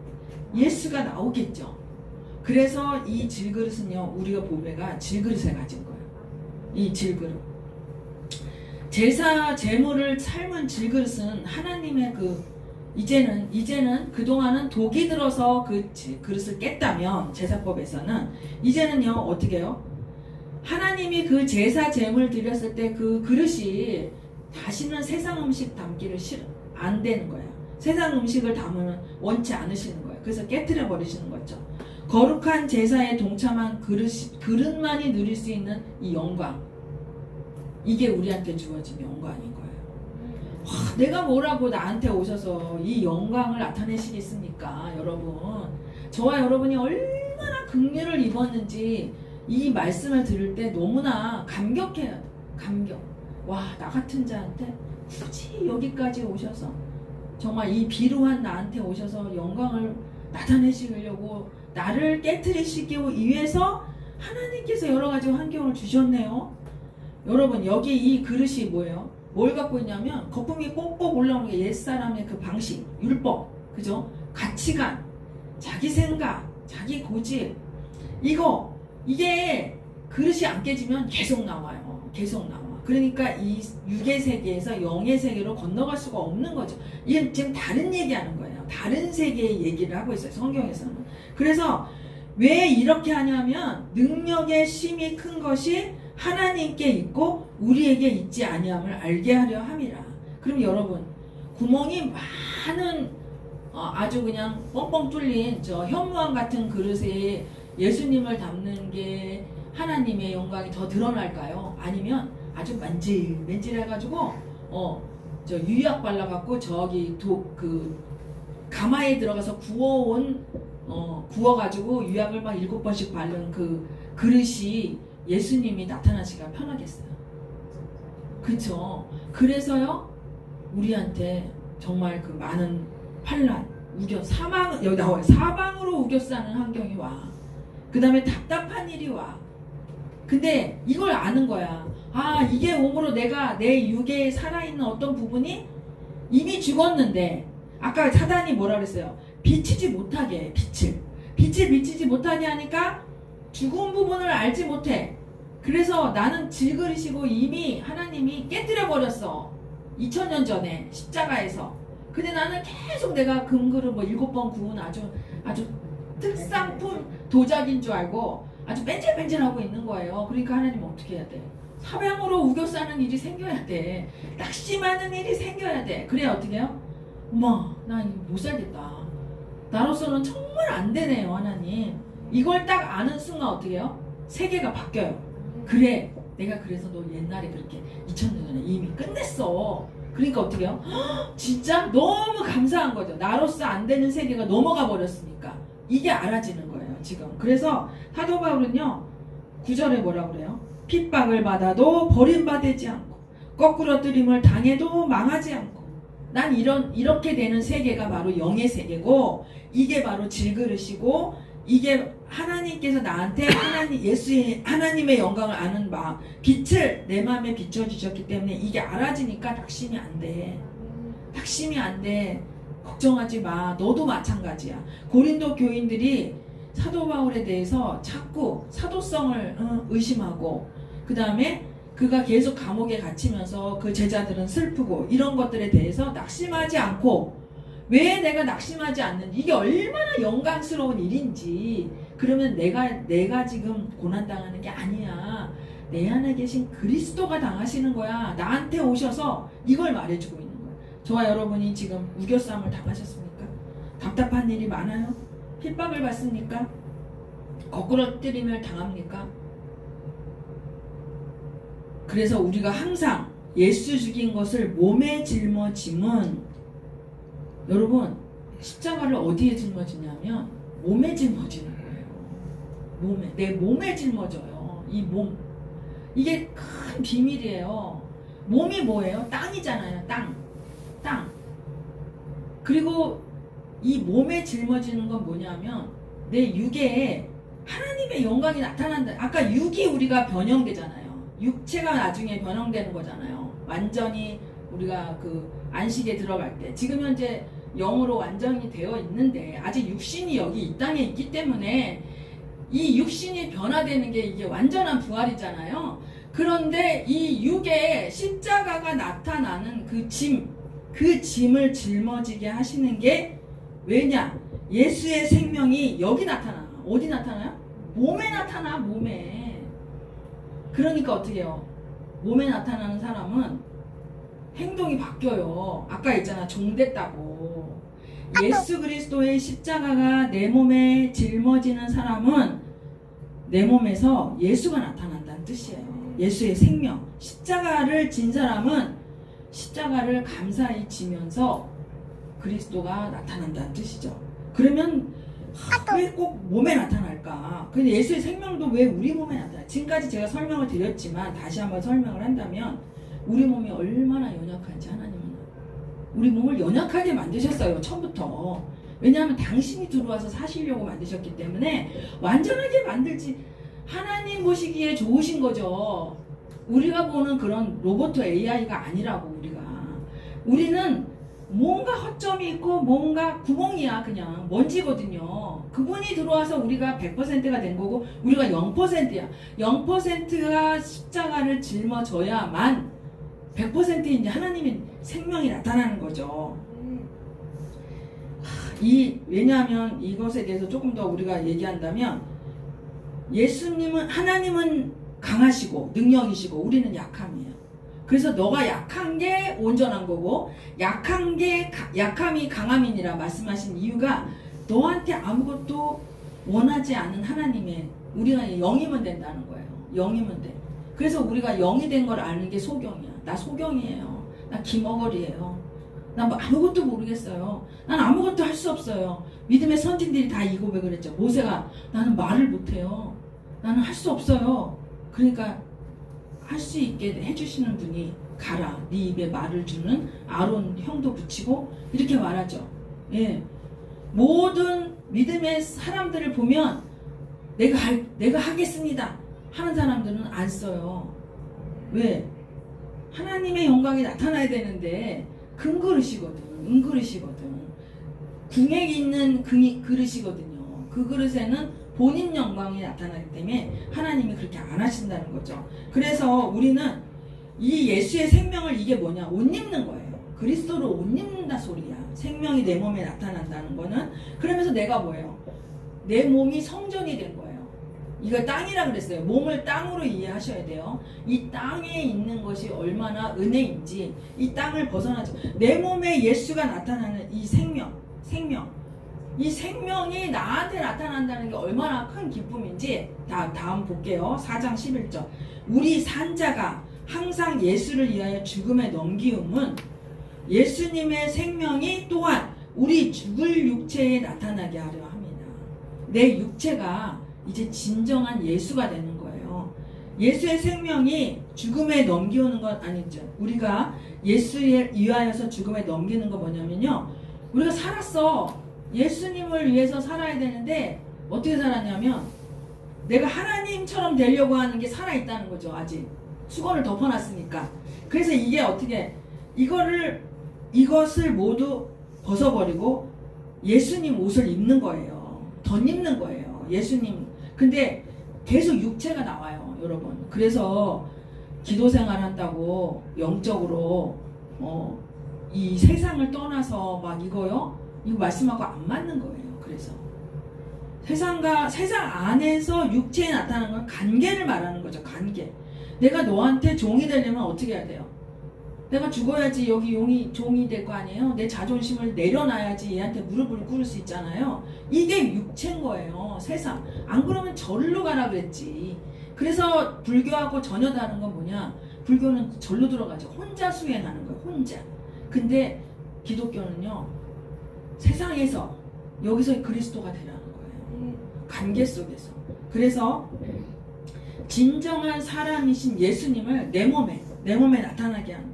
예수가 나오겠죠. 그래서 이 질그릇은요, 우리가 보배가 질그릇에 가진 거예요. 이 질그릇. 제물을 삶은 질그릇은 하나님의 이제는 그동안은 독이 들어서 그 그릇을 깼다면, 제사법에서는 이제는요 어떻게 해요? 하나님이 그 제사 제물 드렸을 때 그 그릇이 다시는 세상 음식 담기를 안 되는 거예요. 세상 음식을 담으면 원치 않으시는 거예요. 그래서 깨트려 버리시는 거죠. 거룩한 제사에 동참한 그릇만이 누릴 수 있는 이 영광, 이게 우리한테 주어진 영광인 거예요. 내가 뭐라고 나한테 오셔서 이 영광을 나타내시겠습니까? 여러분, 저와 여러분이 얼마나 긍휼을 입었는지 이 말씀을 들을 때 너무나 감격해요. 감격. 와, 나 같은 자한테 굳이 여기까지 오셔서 정말 이 비루한 나한테 오셔서 영광을 나타내시려고 나를 깨트리시기 위해서 하나님께서 여러 가지 환경을 주셨네요. 여러분, 여기 이 그릇이 뭐예요? 뭘 갖고 있냐면 거품이 꼭꼭 올라오는 게 옛사람의 그 방식, 율법, 그죠? 가치관, 자기 생각, 자기 고집, 이게 그릇이 안 깨지면 계속 나와요. 계속 나와. 그러니까 이 육의 세계에서 영의 세계로 건너갈 수가 없는 거죠. 이게 지금 다른 얘기하는 거예요. 다른 세계의 얘기를 하고 있어요. 성경에서는. 그래서 왜 이렇게 하냐면 능력의 심이 큰 것이 하나님께 있고 우리에게 있지 아니함을 알게 하려 함이라. 그럼 여러분, 구멍이 많은 아주 그냥 뻥뻥 뚫린 저 현무암 같은 그릇에 예수님을 담는 게 하나님의 영광이 더 드러날까요? 아니면 아주 만질해가지고 저 유약 발라갖고 저기 가마에 들어가서 구워가지고 유약을 막 7번씩 바른 그 그릇이 예수님이 나타나시기가 편하겠어요. 그쵸? 그래서요, 우리한테 정말 그 많은 환난, 여기 나와요. 사방으로 우겨싸는 환경이 와. 그 다음에 답답한 일이 와. 근데 이걸 아는 거야. 아, 이게 오므로 내가 내 육에 살아있는 어떤 부분이 이미 죽었는데, 아까 사단이 뭐라 그랬어요? 비치지 못하게, 빛을 비치지 못하게 하니까 죽은 부분을 알지 못해. 그래서 나는 질그리시고 이미 하나님이 깨뜨려 버렸어. 2000년 전에 십자가에서. 근데 나는 계속 내가 금그릇 7번 구운 아주 특상품 도자기인 줄 알고 아주 뺀질뺀질하고 있는 거예요. 그러니까 하나님은 어떻게 해야 돼? 사방으로 우겨싸는 일이 생겨야 돼. 낙심하는 일이 생겨야 돼. 그래야 어떻게 해요? 어머, 나 이거 못 살겠다. 나로서는 정말 안 되네요, 하나님. 이걸 딱 아는 순간 어떻게 해요? 세계가 바뀌어요. 그래, 내가 그래서 너 옛날에 그렇게 2000년 전에 이미 끝냈어. 그러니까 어떻게 해요? 헉, 진짜 너무 감사한 거죠. 나로서 안 되는 세계가 넘어가 버렸으니까. 이게 알아지는 거예요, 지금. 그래서 사도 바울은요, 9절에 뭐라 그래요? 핍박을 받아도 버림받지 않고 거꾸로 뜨림을 당해도 망하지 않고 난 이렇게 되는 세계가 바로 영의 세계고 이게 바로 질그릇이고 이게 하나님께서 나한테 하나님의 영광을 아는 마음, 빛을 내 마음에 비춰주셨기 때문에 이게 알아지니까 낙심이 안 돼. 낙심이 안 돼. 걱정하지 마. 너도 마찬가지야. 고린도 교인들이 사도 바울에 대해서 자꾸 사도성을 의심하고 그 다음에 그가 계속 감옥에 갇히면서 그 제자들은 슬프고 이런 것들에 대해서 낙심하지 않고 왜 내가 낙심하지 않는지 이게 얼마나 영광스러운 일인지 그러면 내가 지금 고난당하는 게 아니야. 내 안에 계신 그리스도가 당하시는 거야. 나한테 오셔서 이걸 말해주고 있는 거야. 저와 여러분이 지금 우겨쌈을 당하셨습니까? 답답한 일이 많아요? 핍박을 받습니까? 거꾸로 뜨림을 당합니까? 그래서 우리가 항상 예수 죽인 것을 몸에 짊어짐은 여러분 십자가를 어디에 짊어지냐면 몸에 짊어지는 거예요. 내 몸에 짊어져요. 이 몸. 이게 큰 비밀이에요. 몸이 뭐예요? 땅이잖아요. 땅. 그리고 이 몸에 짊어지는 건 뭐냐면 내 육에 하나님의 영광이 나타난다. 아까 육이 우리가 변형되잖아요. 육체가 나중에 변형되는 거잖아요. 완전히 우리가 그 안식에 들어갈 때 지금 현재 영으로 완전히 되어 있는데 아직 육신이 여기 이 땅에 있기 때문에 이 육신이 변화되는 게 이게 완전한 부활이잖아요. 그런데 이 육에 십자가가 나타나는 그 짐을 짊어지게 하시는 게 왜냐? 예수의 생명이 여기 나타나. 어디 나타나요? 몸에 나타나. 몸에. 그러니까 어떻게 해요? 몸에 나타나는 사람은 행동이 바뀌어요. 아까 있잖아. 종됐다고. 예수 그리스도의 십자가가 내 몸에 짊어지는 사람은 내 몸에서 예수가 나타난다는 뜻이에요. 예수의 생명. 십자가를 진 사람은 십자가를 감사히 지면서 그리스도가 나타난다는 뜻이죠. 그러면 왜 꼭 몸에 나타날까? 근데 예수의 생명도 왜 우리 몸에 나타나? 지금까지 제가 설명을 드렸지만 다시 한번 설명을 한다면 우리 몸이 얼마나 연약한지 하나님은 우리 몸을 연약하게 만드셨어요. 처음부터. 왜냐하면 당신이 들어와서 사시려고 만드셨기 때문에 완전하게 만들지 하나님 보시기에 좋으신 거죠. 우리가 보는 그런 로봇 AI가 아니라고 우리는 뭔가 허점이 있고 뭔가 구멍이야. 그냥 먼지거든요. 그분이 들어와서 우리가 100%가 된 거고 우리가 0%야. 0%가 십자가를 짊어져야만 100%인지 하나님의 생명이 나타나는 거죠. 왜냐하면 이것에 대해서 조금 더 우리가 얘기한다면 예수님은 하나님은 강하시고 능력이시고 우리는 약함이에요. 그래서 너가 약한 게 온전한 거고 약함이 강함이니라 말씀하신 이유가 너한테 아무것도 원하지 않은 하나님의 우리가 영이면 된다는 거예요. 영이면 돼. 그래서 우리가 영이 된 걸 아는 게 소경이야. 나 소경이에요. 나 기머거리예요. 나 뭐 아무것도 모르겠어요. 난 아무것도 할 수 없어요. 믿음의 선진들이 다 이 고백을 했죠. 모세가 나는 말을 못해요. 나는 할 수 없어요. 그러니까 할 수 있게 해주시는 분이 가라. 네 입에 말을 주는 아론 형도 붙이고 이렇게 말하죠. 예. 모든 믿음의 사람들을 보면 내가 하겠습니다 하는 사람들은 안 써요. 왜? 하나님의 영광이 나타나야 되는데 은그릇이거든. 궁액이 있는 그릇이거든요. 그 그릇에는 본인 영광이 나타나기 때문에 하나님이 그렇게 안 하신다는 거죠. 그래서 우리는 이 예수의 생명을 이게 뭐냐? 옷 입는 거예요. 그리스도를 옷 입는다 소리야. 생명이 내 몸에 나타난다는 거는. 그러면서 내가 뭐예요? 내 몸이 성전이 된 거예요. 이거 땅이라 그랬어요. 몸을 땅으로 이해하셔야 돼요. 이 땅에 있는 것이 얼마나 은혜인지 이 땅을 벗어나죠. 내 몸에 예수가 나타나는 이 생명 이 생명이 나한테 나타난다는 게 얼마나 큰 기쁨인지 다음 볼게요. 4장 11절 우리 산자가 항상 예수를 위하여 죽음에 넘기움은 예수님의 생명이 또한 우리 죽을 육체에 나타나게 하려 합니다. 내 육체가 이제 진정한 예수가 되는 거예요. 예수의 생명이 죽음에 넘기오는 건 아니죠. 우리가 예수에 위하여서 죽음에 넘기는 건 뭐냐면요. 우리가 살았어. 예수님을 위해서 살아야 되는데 어떻게 살았냐면 내가 하나님처럼 되려고 하는 게 살아있다는 거죠. 아직 수건을 덮어놨으니까. 그래서 이게 어떻게 이것을 모두 벗어버리고 예수님 옷을 입는 거예요. 덧입는 거예요. 예수님. 근데 계속 육체가 나와요, 여러분. 그래서 기도 생활 한다고 영적으로 이 세상을 떠나서 막 이거 말씀하고 안 맞는 거예요. 그래서 세상 안에서 육체에 나타나는 건 관계를 말하는 거죠. 관계. 내가 너한테 종이 되려면 어떻게 해야 돼요? 내가 죽어야지 여기 종이 될 거 아니에요? 내 자존심을 내려놔야지 얘한테 무릎을 꿇을 수 있잖아요. 이게 육체인 거예요. 세상. 안 그러면 절로 가라 그랬지. 그래서 불교하고 전혀 다른 건 뭐냐? 불교는 절로 들어가죠. 혼자 수행하는 거예요. 혼자. 근데 기독교는요. 세상에서 여기서 그리스도가 되라는 거예요. 관계 속에서. 그래서 진정한 사람이신 예수님을 내 몸에 나타나게 하는 거.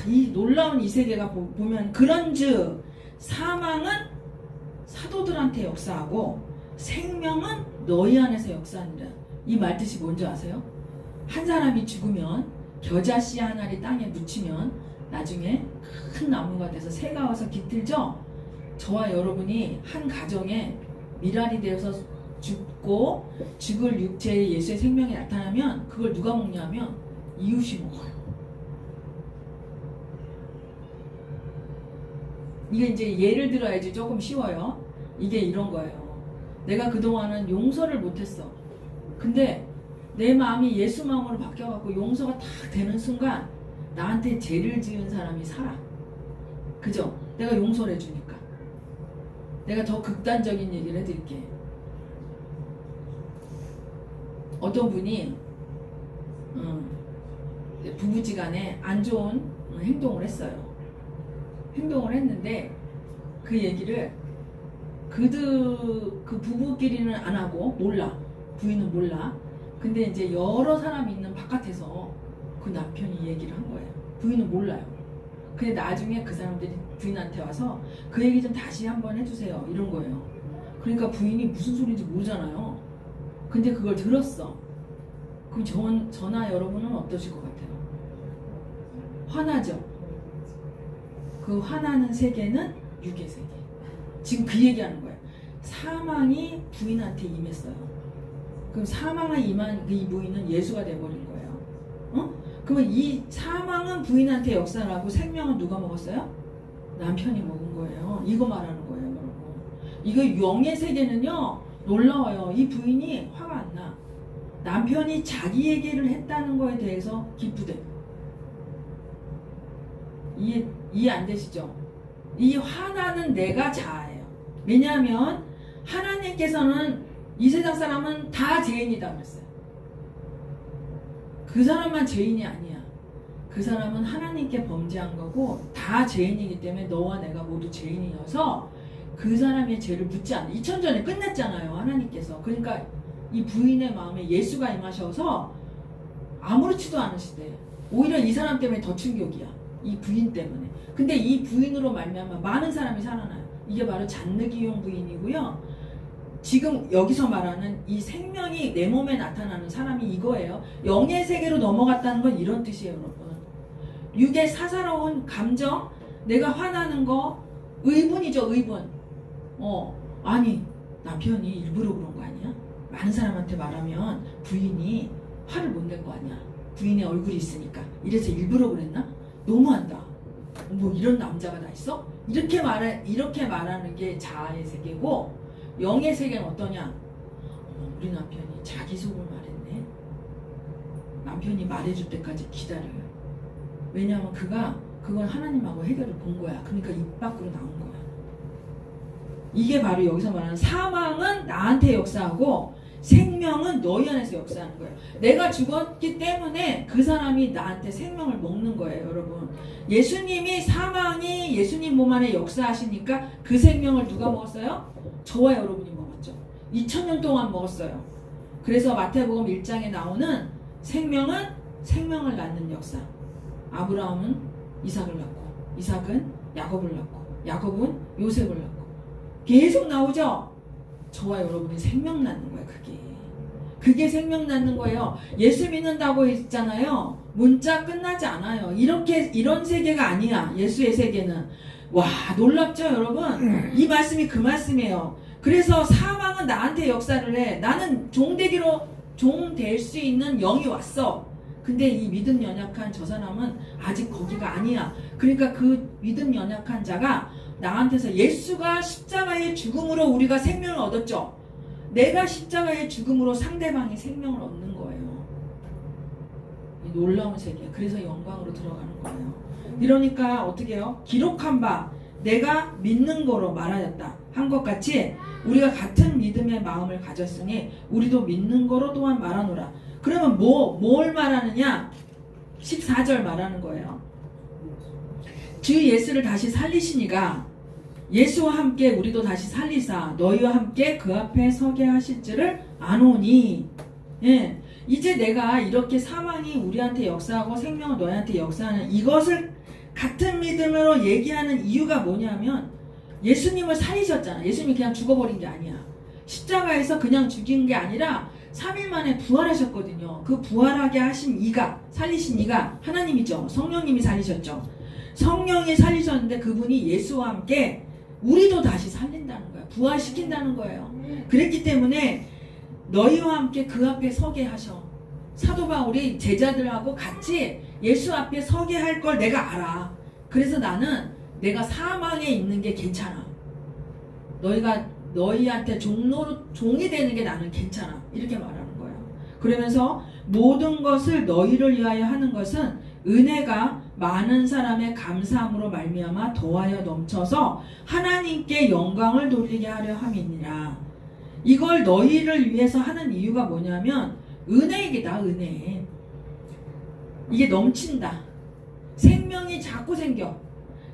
이 놀라운 이 세계가 보면 그런즉 사망은 사도들한테 역사하고 생명은 너희 안에서 역사하니라. 이 말뜻이 뭔지 아세요? 한 사람이 죽으면 겨자씨 한 알이 땅에 묻히면 나중에 큰 나무가 돼서 새가 와서 깃들죠? 저와 여러분이 한 가정에 미랄이 되어서 죽고 죽을 육체에 예수의 생명이 나타나면 그걸 누가 먹냐면 이웃이 먹어요. 이게 이제 예를 들어야지 조금 쉬워요. 이게 이런 거예요. 내가 그동안은 용서를 못했어. 근데 내 마음이 예수 마음으로 바뀌어갖고 용서가 딱 되는 순간 나한테 죄를 지은 사람이 살아. 그죠? 내가 용서를 해주니까. 내가 더 극단적인 얘기를 해드릴게. 어떤 분이 부부지간에 안 좋은 행동을 했어요. 행동을 했는데 그 얘기를 그 부부끼리는 안 하고 몰라. 부인은 몰라. 근데 이제 여러 사람이 있는 바깥에서 그 남편이 이 얘기를 한 거예요. 부인은 몰라요. 근데 나중에 그 사람들이 부인한테 와서 그 얘기 좀 다시 한번 해주세요 이런 거예요. 그러니까 부인이 무슨 소리인지 모르잖아요. 근데 그걸 들었어. 그럼 저나 여러분은 어떠실 것 같아요? 화나죠? 그 화나는 세계는 육의 세계. 지금 그 얘기하는 거예요. 사망이 부인한테 임했어요. 그럼 사망에 임한 이 부인은 예수가 돼버린 거예요. 그러면 이 사망은 부인한테 역사를 하고 생명은 누가 먹었어요? 남편이 먹은 거예요. 이거 말하는 거예요, 여러분. 이거 영의 세계는요, 놀라워요. 이 부인이 화가 안 나. 남편이 자기 얘기를 했다는 거에 대해서 기쁘대. 이해 안 되시죠? 이 화나는 내가 자아예요. 왜냐하면 하나님께서는 이 세상 사람은 다 죄인이다 그랬어요. 그 사람만 죄인이 아니야. 그 사람은 하나님께 범죄한 거고 다 죄인이기 때문에 너와 내가 모두 죄인이어서 그 사람의 죄를 묻지 않아. 2000전에 끝냈잖아요, 하나님께서. 그러니까 이 부인의 마음에 예수가 임하셔서 아무렇지도 않으시대. 오히려 이 사람 때문에 더 충격이야. 이 부인 때문에. 근데 이 부인으로 말미암아 많은 사람이 살아나요. 이게 바로 잔느기용 부인이고요. 지금 여기서 말하는 이 생명이 내 몸에 나타나는 사람이 이거예요. 영의 세계로 넘어갔다는 건 이런 뜻이에요, 여러분. 육의 사사로운 감정, 내가 화나는 거, 의분이죠, 의분. 아니, 남편이 일부러 그런 거 아니야? 많은 사람한테 말하면 부인이 화를 못 낸 거 아니야? 부인의 얼굴이 있으니까. 이래서 일부러 그랬나? 너무한다. 뭐 이런 남자가 다 있어? 이렇게 말하는 게 자아의 세계고, 영의 세계는 어떠냐? 우리 남편이 자기 속을 말했네. 남편이 말해줄 때까지 기다려요. 왜냐하면 그건 하나님하고 해결을 본 거야. 그러니까 입 밖으로 나온 거야. 이게 바로 여기서 말하는 사망은 나한테 역사하고 생명은 너희 안에서 역사하는 거예요. 내가 죽었기 때문에 그 사람이 나한테 생명을 먹는 거예요, 여러분. 예수님이 사망이 예수님 몸 안에 역사하시니까 그 생명을 누가 먹었어요? 저와 여러분이 먹었죠. 2000년 동안 먹었어요. 그래서 마태복음 1장에 나오는 생명은 생명을 낳는 역사. 아브라함은 이삭을 낳고, 이삭은 야곱을 낳고, 야곱은 요셉을 낳고. 계속 나오죠? 저와 여러분이 생명 낳는 거예요, 그게 생명 낳는 거예요. 예수 믿는다고 했잖아요. 문자 끝나지 않아요. 이런 세계가 아니야, 예수의 세계는. 와, 놀랍죠, 여러분? 이 말씀이 그 말씀이에요. 그래서 사망은 나한테 역사를 해. 나는 종 될 수 있는 영이 왔어. 근데 이 믿음 연약한 저 사람은 아직 거기가 아니야. 그러니까 그 믿음 연약한 자가 나한테서 예수가 십자가의 죽음으로 우리가 생명을 얻었죠. 내가 십자가의 죽음으로 상대방이 생명을 얻는 거예요. 이 놀라운 세계. 그래서 영광으로 들어가는 거예요. 이러니까 어떻게 해요? 기록한 바 내가 믿는 거로 말하였다 한 것 같이 우리가 같은 믿음의 마음을 가졌으니 우리도 믿는 거로 또한 말하노라. 그러면 뭘 말하느냐? 14절 말하는 거예요. 주 예수를 다시 살리시니가 예수와 함께 우리도 다시 살리사 너희와 함께 그 앞에 서게 하실 줄을 아노니. 예, 이제 내가 이렇게 사망이 우리한테 역사하고 생명은 너희한테 역사하는 이것을 같은 믿음으로 얘기하는 이유가 뭐냐면 예수님을 살리셨잖아. 예수님이 그냥 죽어버린 게 아니야. 십자가에서 그냥 죽인 게 아니라 3일 만에 부활하셨거든요. 그 부활하게 하신 살리신 이가 하나님이죠. 성령님이 살리셨죠. 성령이 살리셨는데 그분이 예수와 함께 우리도 다시 살린다는 거야. 부활시킨다는 거예요. 그랬기 때문에 너희와 함께 그 앞에 서게 하셔. 사도 바울이 제자들하고 같이 예수 앞에 서게 할 걸 내가 알아. 그래서 나는 내가 사망에 있는 게 괜찮아. 너희한테 종이 되는 게 나는 괜찮아. 이렇게 말하는 거예요. 그러면서 모든 것을 너희를 위하여 하는 것은 은혜가 많은 사람의 감사함으로 말미암아 더하여 넘쳐서 하나님께 영광을 돌리게 하려 함이니라. 이걸 너희를 위해서 하는 이유가 뭐냐면 은혜이기다. 은혜. 이게 넘친다. 생명이 자꾸 생겨.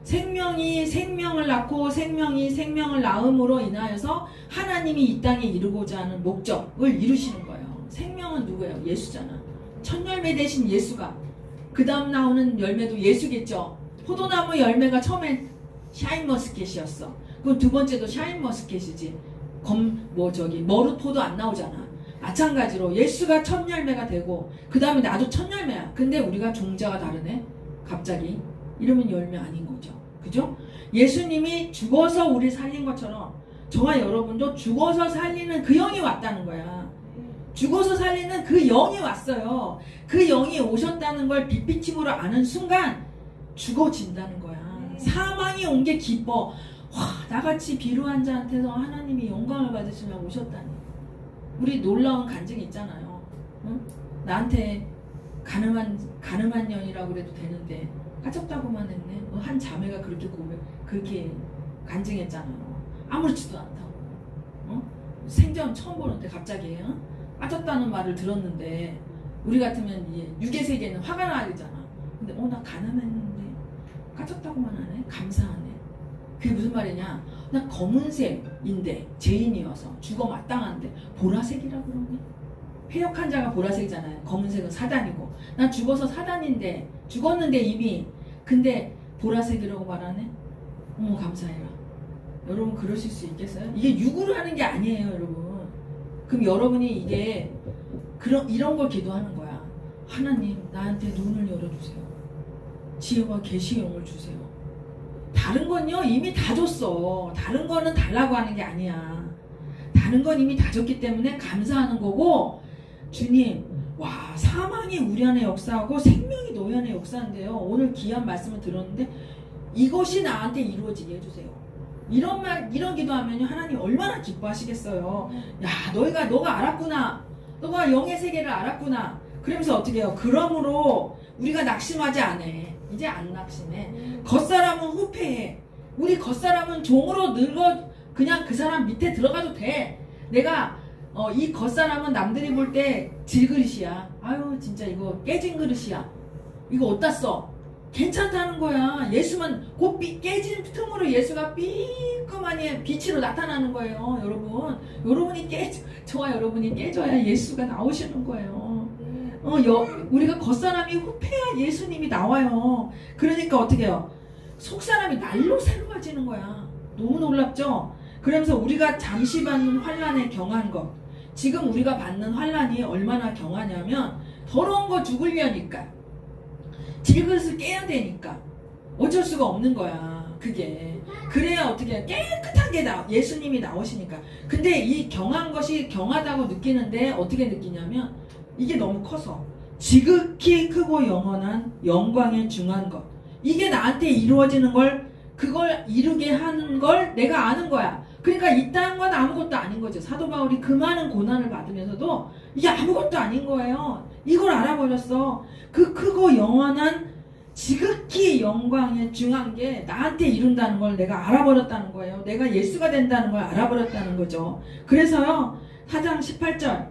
생명이 생명을 낳고 생명이 생명을 낳음으로 인하여서 하나님이 이 땅에 이루고자 하는 목적을 이루시는 거예요. 생명은 누구예요? 예수잖아. 첫 열매 되신 예수가 그 다음 나오는 열매도 예수겠죠. 포도나무 열매가 처음엔 샤인머스켓이었어. 그럼 두 번째도 샤인머스켓이지. 머루포도 안 나오잖아. 마찬가지로 예수가 첫 열매가 되고 그 다음에 나도 첫 열매야. 근데 우리가 종자가 다르네. 갑자기 이러면 열매 아닌 거죠. 그죠? 예수님이 죽어서 우리 살린 것처럼 저와 여러분도 죽어서 살리는 그 영이 왔다는 거야. 죽어서 살리는 그 영이 왔어요. 그 영이 오셨다는 걸 빛비침으로 아는 순간 죽어진다는 거야. 사망이 온 게 기뻐. 와, 나같이 비루한 자한테서 하나님이 영광을 받으시며 오셨다니. 우리 놀라운 간증이 있잖아요. 응? 나한테 가늠한 년이라고 그래도 되는데 까졌다고만 했네. 한 자매가 그렇게 간증했잖아요. 아무렇지도 않다고. 생전 처음 보는데 갑자기 빠졌다는 말을 들었는데 우리 같으면 육의 세계는 화가 나잖아. 근데 나 가늠했는데 까졌다고만 하네. 감사하네. 그게 무슨 말이냐? 나 검은색인데 죄인이어서 죽어 마땅한데 보라색이라고 그러네. 패역한 자가 보라색이잖아요. 검은색은 사단이고 난 죽어서 사단인데 죽었는데 이미 근데 보라색이라고 말하네. 감사해라. 여러분 그러실 수 있겠어요? 이게 육으로 하는 게 아니에요, 여러분. 그럼 여러분이 이게 이런 걸 기도하는 거야. 하나님 나한테 눈을 열어주세요. 지혜와 계시의 영을 주세요. 다른 건요 이미 다 줬어. 다른 거는 달라고 하는 게 아니야. 다른 건 이미 다 줬기 때문에 감사하는 거고, 주님, 와, 사망이 우리 안에 역사하고 생명이 너희 안에 역사한대요. 오늘 귀한 말씀을 들었는데 이것이 나한테 이루어지게 해주세요. 이런 기도하면 하나님 얼마나 기뻐하시겠어요. 야, 너가 알았구나. 너가 영의 세계를 알았구나. 그러면서 어떻게 해요? 그러므로 우리가 낙심하지 않아. 이제 안 낙심해. 겉사람은 후패해. 우리 겉사람은 종으로 늙어 그냥 그 사람 밑에 들어가도 돼. 내가 이 겉사람은 남들이 볼 때 질그릇이야. 아유 진짜 이거 깨진 그릇이야. 이거 어디다 써? 괜찮다는 거야. 예수만 곧 깨진 틈으로 예수가 삐끔하니 빛으로 나타나는 거예요. 여러분이 저와 여러분이 깨져야 예수가 나오시는 거예요. 우리가 겉사람이 후패야 예수님이 나와요. 그러니까 어떻게 해요? 속사람이 날로 새로워지는 거야. 너무 놀랍죠? 그러면서 우리가 잠시 받는 환난에 경한 것, 지금 우리가 받는 환난이 얼마나 경하냐면 더러운 거 죽으려니까, 질그릇을 깨야 되니까 어쩔 수가 없는 거야. 그게 그래야 어떻게 해요? 깨끗한 게 예수님이 나오시니까. 근데 이 경한 것이 경하다고 느끼는데 어떻게 느끼냐면 이게 너무 커서 지극히 크고 영원한 영광에 중한 것, 이게 나한테 이루어지는 걸, 그걸 이루게 하는 걸 내가 아는 거야. 그러니까 이 땅 건 아무것도 아닌 거죠. 사도 바울이 그 많은 고난을 받으면서도 이게 아무것도 아닌 거예요. 이걸 알아버렸어. 그 크고 영원한 지극히 영광에 중한 게 나한테 이룬다는 걸 내가 알아버렸다는 거예요. 내가 예수가 된다는 걸 알아버렸다는 거죠. 그래서요 4장 18절,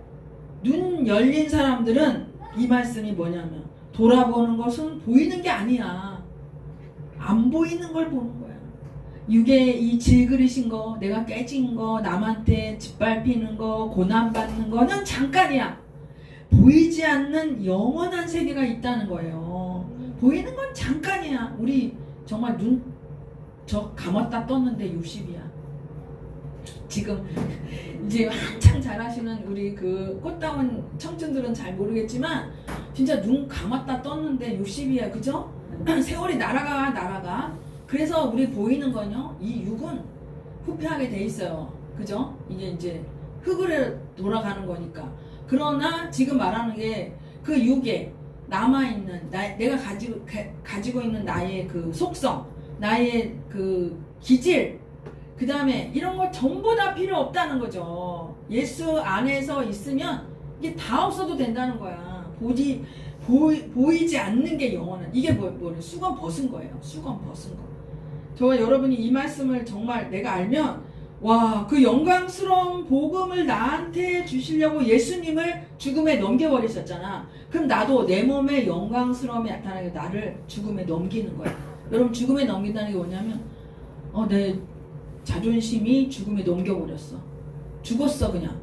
눈 열린 사람들은 이 말씀이 뭐냐면 돌아보는 것은 보이는 게 아니야. 안 보이는 걸 보는 거야. 육의 이 질그릇인 거, 내가 깨진 거, 남한테 짓밟히는 거, 고난받는 거는 잠깐이야. 보이지 않는 영원한 세계가 있다는 거예요. 보이는 건 잠깐이야. 우리 정말 저 감았다 떴는데 60이야. 지금 이제 한창 잘하시는 우리 그 꽃다운 청춘들은 잘 모르겠지만 진짜 눈 감았다 떴는데 60이야. 그죠? 세월이 날아가. 그래서 우리 보이는 건요, 이 육은 후패하게 돼 있어요. 그죠? 이게 이제 흙으로 돌아가는 거니까. 그러나 지금 말하는 게 그 육에 남아있는 내가 가지고 있는 나의 그 속성, 나의 그 기질, 그 다음에 이런 거 전부 다 필요 없다는 거죠. 예수 안에서 있으면 이게 다 없어도 된다는 거야. 보이지 않는 게 영원한, 이게 뭐래? 수건 벗은 거예요. 수건 벗은 거. 저와 여러분이 이 말씀을 정말 내가 알면, 와, 그 영광스러운 복음을 나한테 주시려고 예수님을 죽음에 넘겨버리셨잖아. 그럼 나도 내 몸의 영광스러움이 나타나게 나를 죽음에 넘기는 거야. 여러분, 죽음에 넘긴다는 게 뭐냐면 내 자존심이 죽음에 넘겨버렸어. 죽었어 그냥.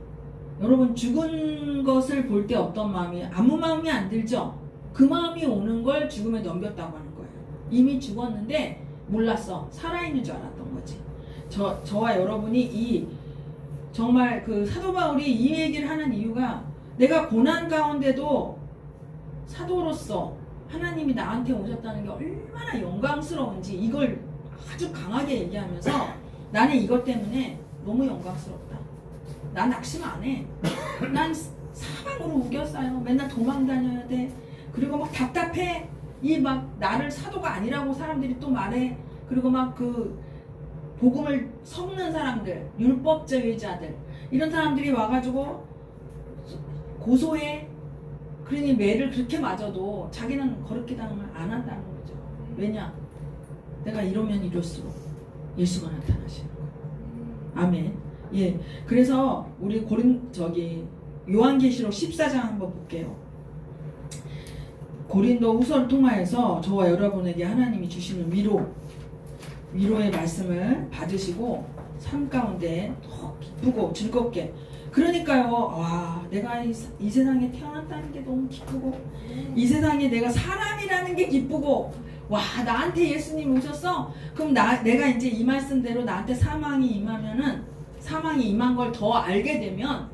여러분, 죽은 것을 볼 때 어떤 마음이, 아무 마음이 안 들죠? 그 마음이 오는 걸 죽음에 넘겼다고 하는 거예요. 이미 죽었는데 몰랐어. 살아있는 줄 알았던 거지. 저와 여러분이 정말 그 사도 바울이 이 얘기를 하는 이유가 내가 고난 가운데도 사도로서 하나님이 나한테 오셨다는 게 얼마나 영광스러운지 이걸 아주 강하게 얘기하면서 나는 이것 때문에 너무 영광스럽다. 난 낙심 안 해. 난 사방으로 우겨싸요. 맨날 도망 다녀야 돼. 그리고 막 답답해. 이 막 나를 사도가 아니라고 사람들이 또 말해. 그리고 막 그 복음을 섞는 사람들, 율법주의자들 이런 사람들이 와가지고 고소해. 그러니 매를 그렇게 맞아도 자기는 거룩히 당을 안 한다는 거죠. 왜냐? 내가 이러면 이럴수록 예수가 나타나시는 거예요. 아멘. 예. 그래서 우리 요한계시록 14장 한번 볼게요. 고린도 후서를 통하여서 저와 여러분에게 하나님이 주시는 위로의 말씀을 받으시고 삶 가운데 더 기쁘고 즐겁게. 그러니까요, 와, 내가 이 세상에 태어났다는 게 너무 기쁘고, 이 세상에 내가 사람이라는 게 기쁘고, 와, 나한테 예수님 오셨어? 그럼 내가 이제 이 말씀대로 나한테 사망이 임한 걸 더 알게 되면,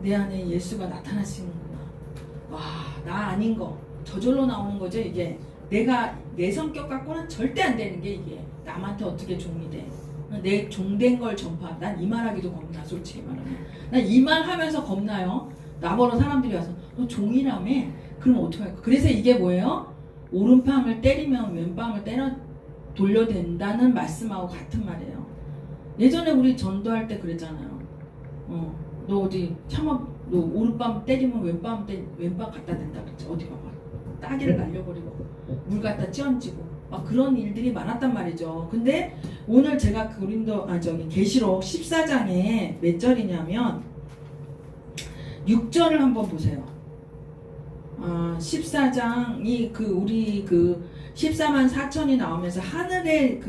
내 안에 예수가 나타나시는구나. 와, 나 아닌 거. 저절로 나오는 거죠, 이게. 내 성격 갖고는 절대 안 되는 게 이게. 남한테 어떻게 종이 돼. 내 종된 걸 전파. 난 이 말하기도 겁나, 솔직히 말하면. 난 이 말 하면서 겁나요. 나보러 사람들이 와서 너 종이라며? 그럼 어떡할까? 그래서 이게 뭐예요? 오른밤을 때리면 왼밤을 돌려댄다는 말씀하고 같은 말이에요. 예전에 우리 전도할 때 그랬잖아요. 너 어디 너 오른밤 때리면 왼밤 갖다 댄다 그랬지. 어디 가봐. 따기를 날려버리고 물 갖다 찌얹고 막 그런 일들이 많았단 말이죠. 근데 오늘 제가 계시록 14장에 몇 절이냐면 6절을 한번 보세요. 14장이 우리 14만 4천이 나오면서 하늘에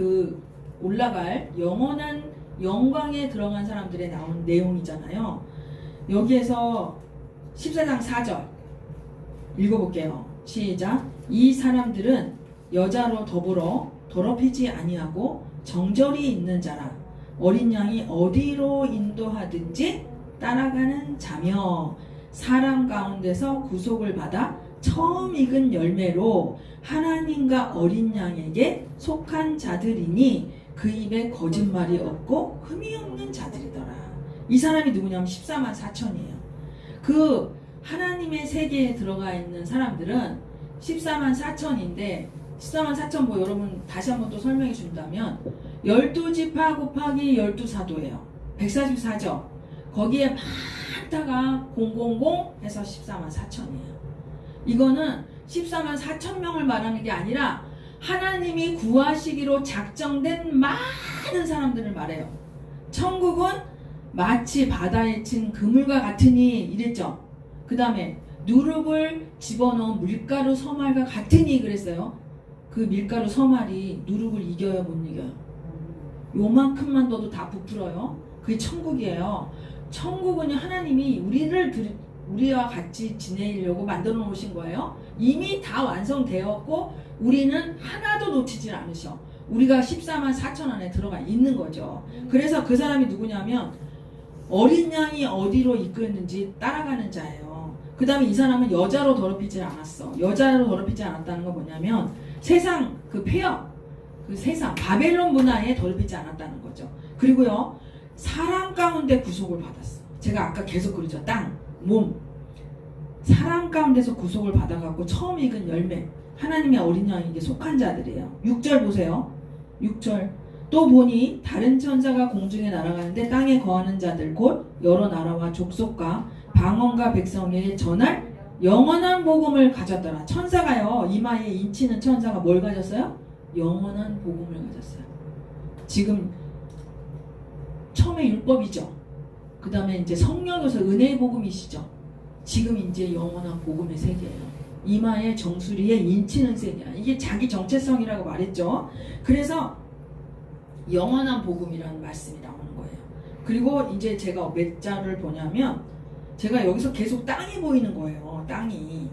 올라갈 영원한 영광에 들어간 사람들의 나온 내용이잖아요. 여기에서 14장 4절 읽어볼게요. 시작. 이 사람들은 여자로 더불어 더럽히지 아니하고 정절이 있는 자라 어린 양이 어디로 인도하든지 따라가는 자며 사람 가운데서 구속을 받아 처음 익은 열매로 하나님과 어린 양에게 속한 자들이니 그 입에 거짓말이 없고 흠이 없는 자들이더라. 이 사람이 누구냐면 14만 4천이에요. 하나님의 세계에 들어가 있는 사람들은 14만 4천인데 14만 4천 여러분 다시 한번 또 설명해 준다면 12지파 곱하기 12사도예요. 144죠. 거기에 많다가 000 해서 14만 4천이에요. 이거는 14만 4천 명을 말하는 게 아니라 하나님이 구하시기로 작정된 많은 사람들을 말해요. 천국은 마치 바다에 친 그물과 같으니 이랬죠. 그 다음에 누룩을 집어넣은 밀가루 서말과 같으니 그랬어요. 그 밀가루 서말이 누룩을 이겨요, 못 이겨요? 요만큼만 넣어도 다 부풀어요. 그게 천국이에요. 천국은요, 하나님이 우리와 같이 지내려고 만들어 놓으신 거예요. 이미 다 완성되었고 우리는 하나도 놓치질 않으셔. 우리가 14만 4천 안에 들어가 있는 거죠. 그래서 그 사람이 누구냐면 어린 양이 어디로 이끄는지 따라가는 자예요. 그 다음에 이 사람은 여자로 더럽히질 않았어. 여자로 더럽히지 않았다는 건 뭐냐면 세상 폐역, 세상 바벨론 문화에 더럽히지 않았다는 거죠. 그리고요, 사람 가운데 구속을 받았어. 제가 아까 계속 그러죠. 땅, 몸, 사람 가운데서 구속을 받아갖고 처음 익은 열매, 하나님의 어린 양에게 속한 자들이에요. 6절 보세요. 6절. 또 보니 다른 천사가 공중에 날아가는데 땅에 거하는 자들 곧 여러 나라와 족속과 방언과 백성에게 전할 영원한 복음을 가졌더라. 천사가요, 이마에 인치는 천사가 뭘 가졌어요? 영원한 복음을 가졌어요. 지금 처음에 율법이죠. 그 다음에 이제 성령에서 은혜의 복음이시죠. 지금 이제 영원한 복음의 세계예요. 이마에 정수리에 인치는 세계야. 이게 자기 정체성이라고 말했죠. 그래서 영원한 복음이라는 말씀이 나오는 거예요. 그리고 이제 제가 몇 자를 보냐면 제가 여기서 계속 땅이 보이는 거예요. 땅이.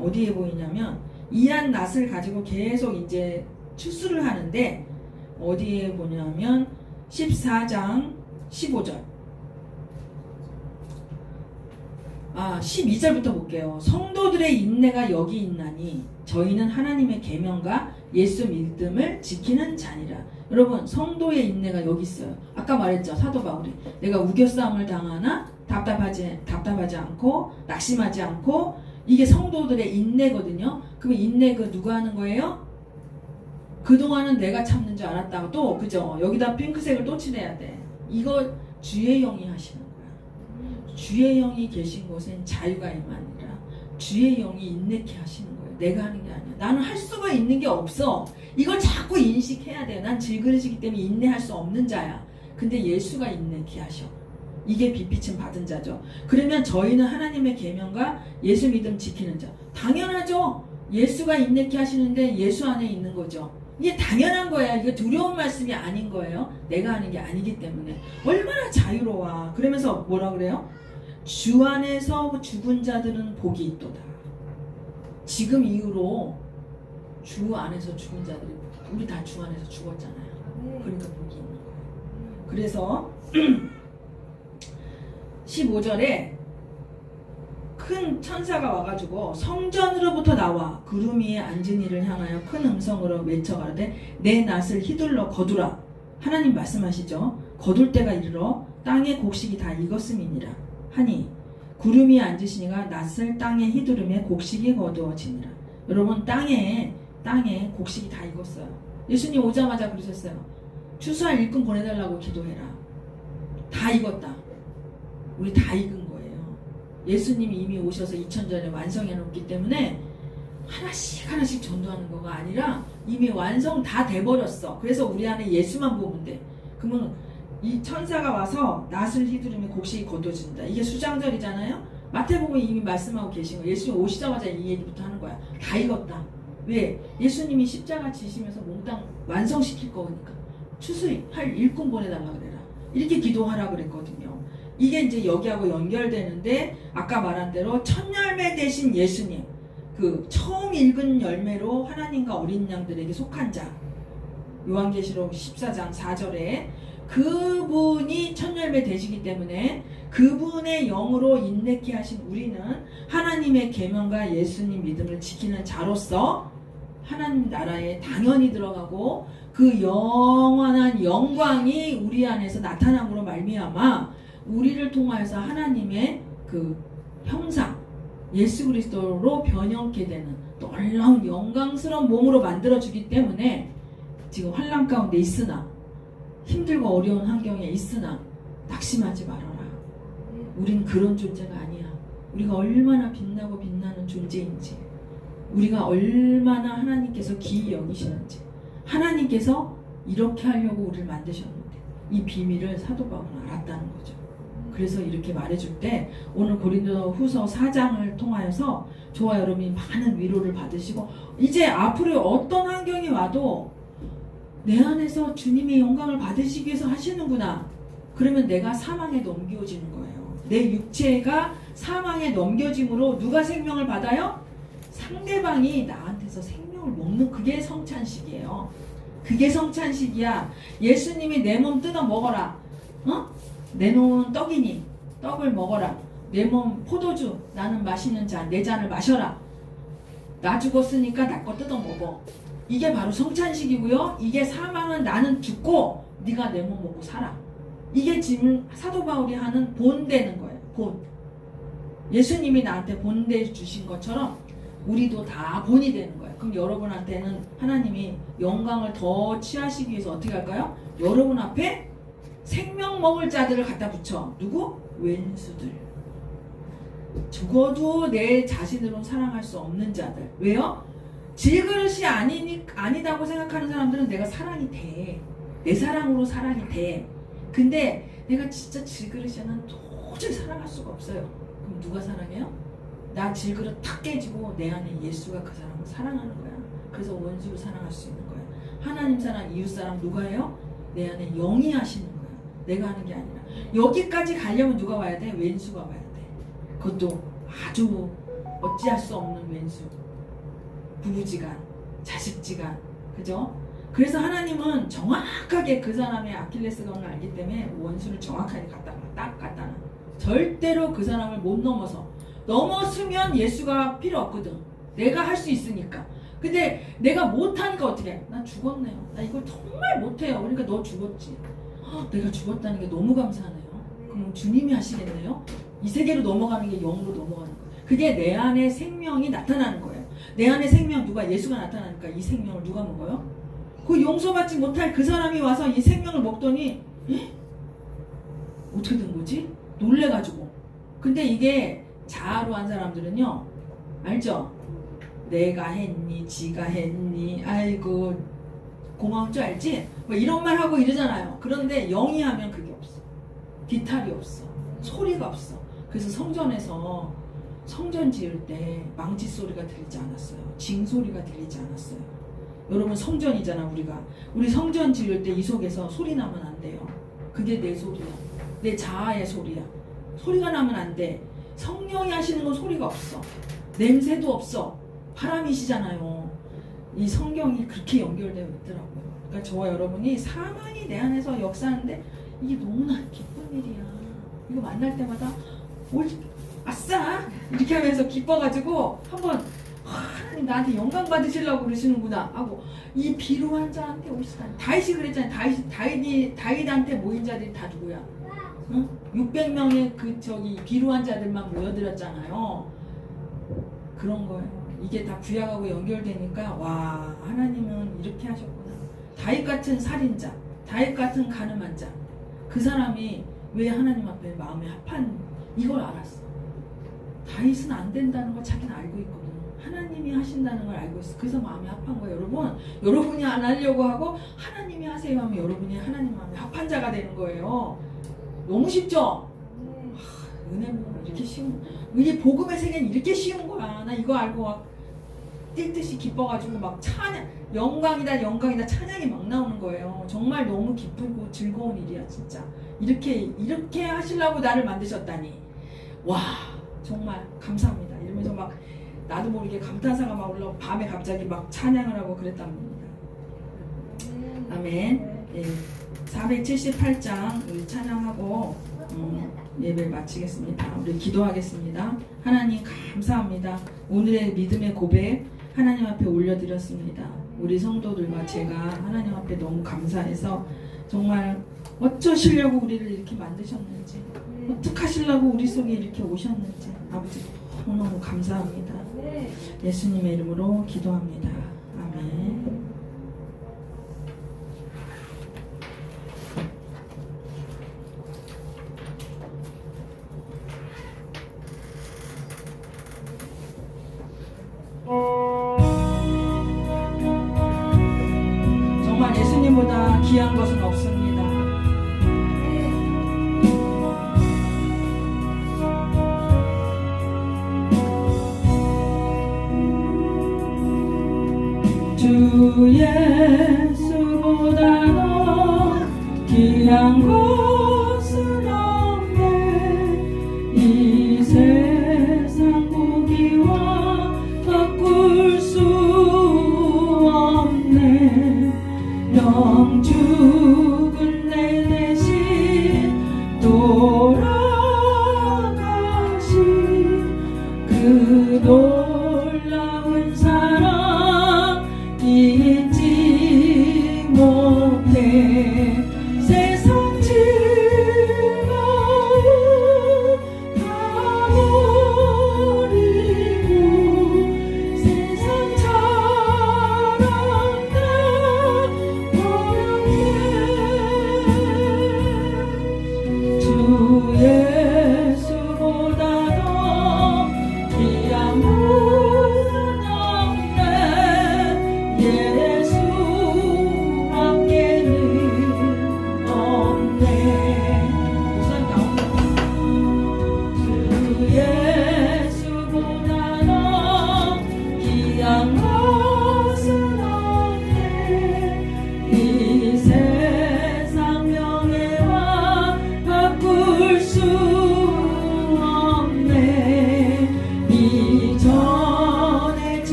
어디에 보이냐면 이한 낫을 가지고 계속 이제 추수를 하는데 어디에 보냐면 14장 15절 12절부터 볼게요. 성도들의 인내가 여기 있나니 저희는 하나님의 계명과 예수 믿음을 지키는 자니라. 여러분, 성도의 인내가 여기 있어요. 아까 말했죠. 사도 바울이 내가 우겨싸움을 당하나 답답하지 않고 낙심하지 않고, 이게 성도들의 인내거든요. 그럼 인내 누가 하는 거예요? 그동안은 내가 참는 줄 알았다고 또 그죠? 여기다 핑크색을 또 칠해야 돼. 이거 주의 영이 하시는 거야. 주의 영이 계신 곳엔 자유가 임하니라. 주의 영이 인내케 하시는 거예요. 내가 하는 게 아니야. 나는 할 수가 있는 게 없어. 이걸 자꾸 인식해야 돼요. 난 질그릇이기 때문에 인내할 수 없는 자야. 근데 예수가 인내케 하셔. 이게 빛비침 받은 자죠. 그러면 저희는 하나님의 계명과 예수 믿음 지키는 자. 당연하죠. 예수가 인내케 하시는데 예수 안에 있는 거죠. 이게 당연한 거야. 이게 두려운 말씀이 아닌 거예요. 내가 하는 게 아니기 때문에. 얼마나 자유로워. 그러면서 뭐라 그래요? 주 안에서 죽은 자들은 복이 있도다. 지금 이후로 주 안에서 죽은 자들이, 우리 다 주 안에서 죽었잖아요. 그러니까 복이 있는 거예요. 그래서 15절에 큰 천사가 와가지고 성전으로부터 나와 구름 위에 앉은 이를 향하여 큰 음성으로 외쳐 가로되 내 낫을 휘둘러 거두라. 하나님 말씀하시죠. 거둘 때가 이르러 땅의 곡식이 다 익었음이니라 하니 구름 위에 앉으시니가 낫을 땅에 휘두르며 곡식이 거두어지니라. 여러분, 땅에 곡식이 다 익었어요. 예수님 오자마자 그러셨어요. 추수할 일꾼 보내달라고 기도해라. 다 익었다. 우리 다 익은 거예요. 예수님이 이미 오셔서 2000전에 완성해 놓기 때문에 하나씩 전도하는 거가 아니라 이미 완성 다 돼버렸어. 그래서 우리 안에 예수만 보면 돼. 그러면 이 천사가 와서 낫을 휘두르며 곡식이 거둬진다. 이게 수장절이잖아요. 마태복음 이미 말씀하고 계신 거예요. 예수님 오시자마자 이 얘기부터 하는 거야. 다 익었다. 왜? 예수님이 십자가 지시면서 몽땅 완성시킬 거니까. 추수할 일꾼 보내달라 그래라. 이렇게 기도하라 그랬거든요. 이게 이제 여기하고 연결되는데 아까 말한 대로 첫 열매 되신 예수님, 그 처음 읽은 열매로 하나님과 어린 양들에게 속한 자, 요한계시록 14장 4절에 그분이 첫 열매 되시기 때문에 그분의 영으로 인내케 하신 우리는 하나님의 계명과 예수님 믿음을 지키는 자로서 하나님 나라에 당연히 들어가고 그 영원한 영광이 우리 안에서 나타남으로 말미암아 우리를 통하여서 하나님의 그 형상 예수 그리스도로 변형케 되는 놀라운 영광스러운 몸으로 만들어주기 때문에 지금 환난 가운데 있으나 힘들고 어려운 환경에 있으나 낙심하지 말아라. 우린 그런 존재가 아니야. 우리가 얼마나 빛나고 빛나는 존재인지, 우리가 얼마나 하나님께서 기이 여기시는지, 하나님께서 이렇게 하려고 우리를 만드셨는데 이 비밀을 사도 바울은 알았다는 거죠. 그래서 이렇게 말해줄 때 오늘 고린도후서 4장을 통하여서 저와 여러분이 많은 위로를 받으시고 이제 앞으로 어떤 환경이 와도 내 안에서 주님의 영광을 받으시기 위해서 하시는구나. 그러면 내가 사망에 넘겨지는 거예요. 내 육체가 사망에 넘겨짐으로 누가 생명을 받아요? 상대방이 나한테서 생명을 먹는, 그게 성찬식이에요. 그게 성찬식이야. 예수님이 내 몸 뜯어 먹어라. 내 몸은 떡이니 떡을 먹어라. 내 몸 포도주, 나는 마시는 잔, 내 잔을 마셔라. 나 죽었으니까 나 거 뜯어 먹어. 이게 바로 성찬식이고요. 이게 사망은 나는 죽고 네가 내 몸 먹고 살아. 이게 지금 사도 바울이 하는 본되는 거예요. 본. 예수님이 나한테 본대 주신 것처럼 우리도 다 본이 되는 거예요. 그럼 여러분한테는 하나님이 영광을 더 취하시기 위해서 어떻게 할까요? 여러분 앞에 생명 먹을 자들을 갖다 붙여. 누구? 왼수들. 죽어도 내 자신으로는 사랑할 수 없는 자들. 왜요? 질그릇이 아니다고 생각하는 사람들은 내가 사랑이 돼. 내 사랑으로 사랑이 돼. 근데 내가 진짜 질그릇이야. 난 도저히 사랑할 수가 없어요. 그럼 누가 사랑해요? 나 질그릇 탁 깨지고 내 안에 예수가 그 사람을 사랑하는 거야. 그래서 원수를 사랑할 수 있는 거야. 하나님 사랑, 이웃 사랑 누가 해요? 내 안에 영이 하시는 거야. 내가 하는 게 아니라. 여기까지 가려면 누가 와야 돼? 왼수가 와야 돼. 그것도 아주 어찌할 수 없는 왼수, 부부지간, 자식지간, 그죠? 그래서 하나님은 정확하게 그 사람의 아킬레스건을 알기 때문에 원수를 정확하게 딱 갖다 놔. 절대로 그 사람을 못 넘어서면 예수가 필요 없거든. 내가 할 수 있으니까. 근데 내가 못하니까 어떻게 해? 나 죽었네요. 나 이걸 정말 못해요. 그러니까 너 죽었지. 내가 죽었다는 게 너무 감사하네요. 그럼 주님이 하시겠네요. 이 세계로 넘어가는 게 영으로 넘어가는 거예요. 그게 내 안에 생명이 나타나는 거예요. 내 안에 생명, 누가 예수가 나타나니까 이 생명을 누가 먹어요? 그 용서받지 못할 그 사람이 와서 이 생명을 먹더니 어떻게 된 거지? 놀래가지고. 근데 이게 자아로 한 사람들은요, 알죠? 내가 했니, 지가 했니, 아이고 고마운 줄 알지? 뭐 이런 말 하고 이러잖아요. 그런데 영이 하면 그게 없어. 기탈이 없어. 소리가 없어. 그래서 성전에서 성전 지을 때 망치 소리가 들리지 않았어요. 징 소리가 들리지 않았어요. 여러분 성전이잖아. 우리 성전 지을 때 이 속에서 소리 나면 안 돼요. 그게 내 소리야. 내 자아의 소리야. 소리가 나면 안 돼. 성령이 하시는 건 소리가 없어. 냄새도 없어. 바람이시잖아요. 이 성경이 그렇게 연결되어 있더라고요. 그러니까 저와 여러분이 사망이 내 안에서 역사하는데 이게 너무나 기쁜 일이야. 이거 만날 때마다 아싸! 이렇게 하면서 기뻐가지고 한번 하나님 나한테 영광 받으시려고 그러시는구나 하고 이 비루한 자한테 오시다니. 다윗이 그랬잖아요. 다윗한테 모인 자들이 다 누구야? 응? 600명의 비루한 자들만 모여들었잖아요. 그런 거예요. 이게 다 구약하고 연결되니까 와, 하나님은 이렇게 하셨구나. 다윗 같은 살인자, 다윗 같은 가늠한 자, 그 사람이 왜 하나님 앞에 마음에 합한 이걸 알았어. 다윗은 안 된다는 걸 자기는 알고 있거든. 하나님이 하신다는 걸 알고 있어. 그래서 마음이 합한 거예요. 여러분이 안 하려고 하고 하나님이 하세요 하면 여러분이 하나님 마음에 합한 자가 되는 거예요. 너무 쉽죠? 은혜 보면 이렇게 쉬운, 이게 복음의 세계는 이렇게 쉬운 거야. 나 이거 알고 막 뛸 듯이 기뻐가지고 막 찬양, 영광이다 찬양이 막 나오는 거예요. 정말 너무 기쁘고 즐거운 일이야 진짜. 이렇게 하시려고 나를 만드셨다니. 와, 정말 감사합니다. 이러면서 막 나도 모르게 감탄사가 막 올라오고 밤에 갑자기 막 찬양을 하고 그랬답니다. 아멘. 예, 478장 우리 찬양하고 예배를 마치겠습니다. 우리 기도하겠습니다. 하나님 감사합니다. 오늘의 믿음의 고백 하나님 앞에 올려드렸습니다. 우리 성도들과 제가 하나님 앞에 너무 감사해서 정말 어쩌시려고 우리를 이렇게 만드셨는지, 어떻게 하시려고 우리 속에 이렇게 오셨는지 아버지 너무너무 감사합니다. 예수님의 이름으로 기도합니다. 아멘. 정말 예수님보다 귀한 것은 없습니다. 주 예수보다 더 귀한 것은 없네. 이 세상 보기와 바꿀 수 없네. 영죽은 내 대신 돌아가신 그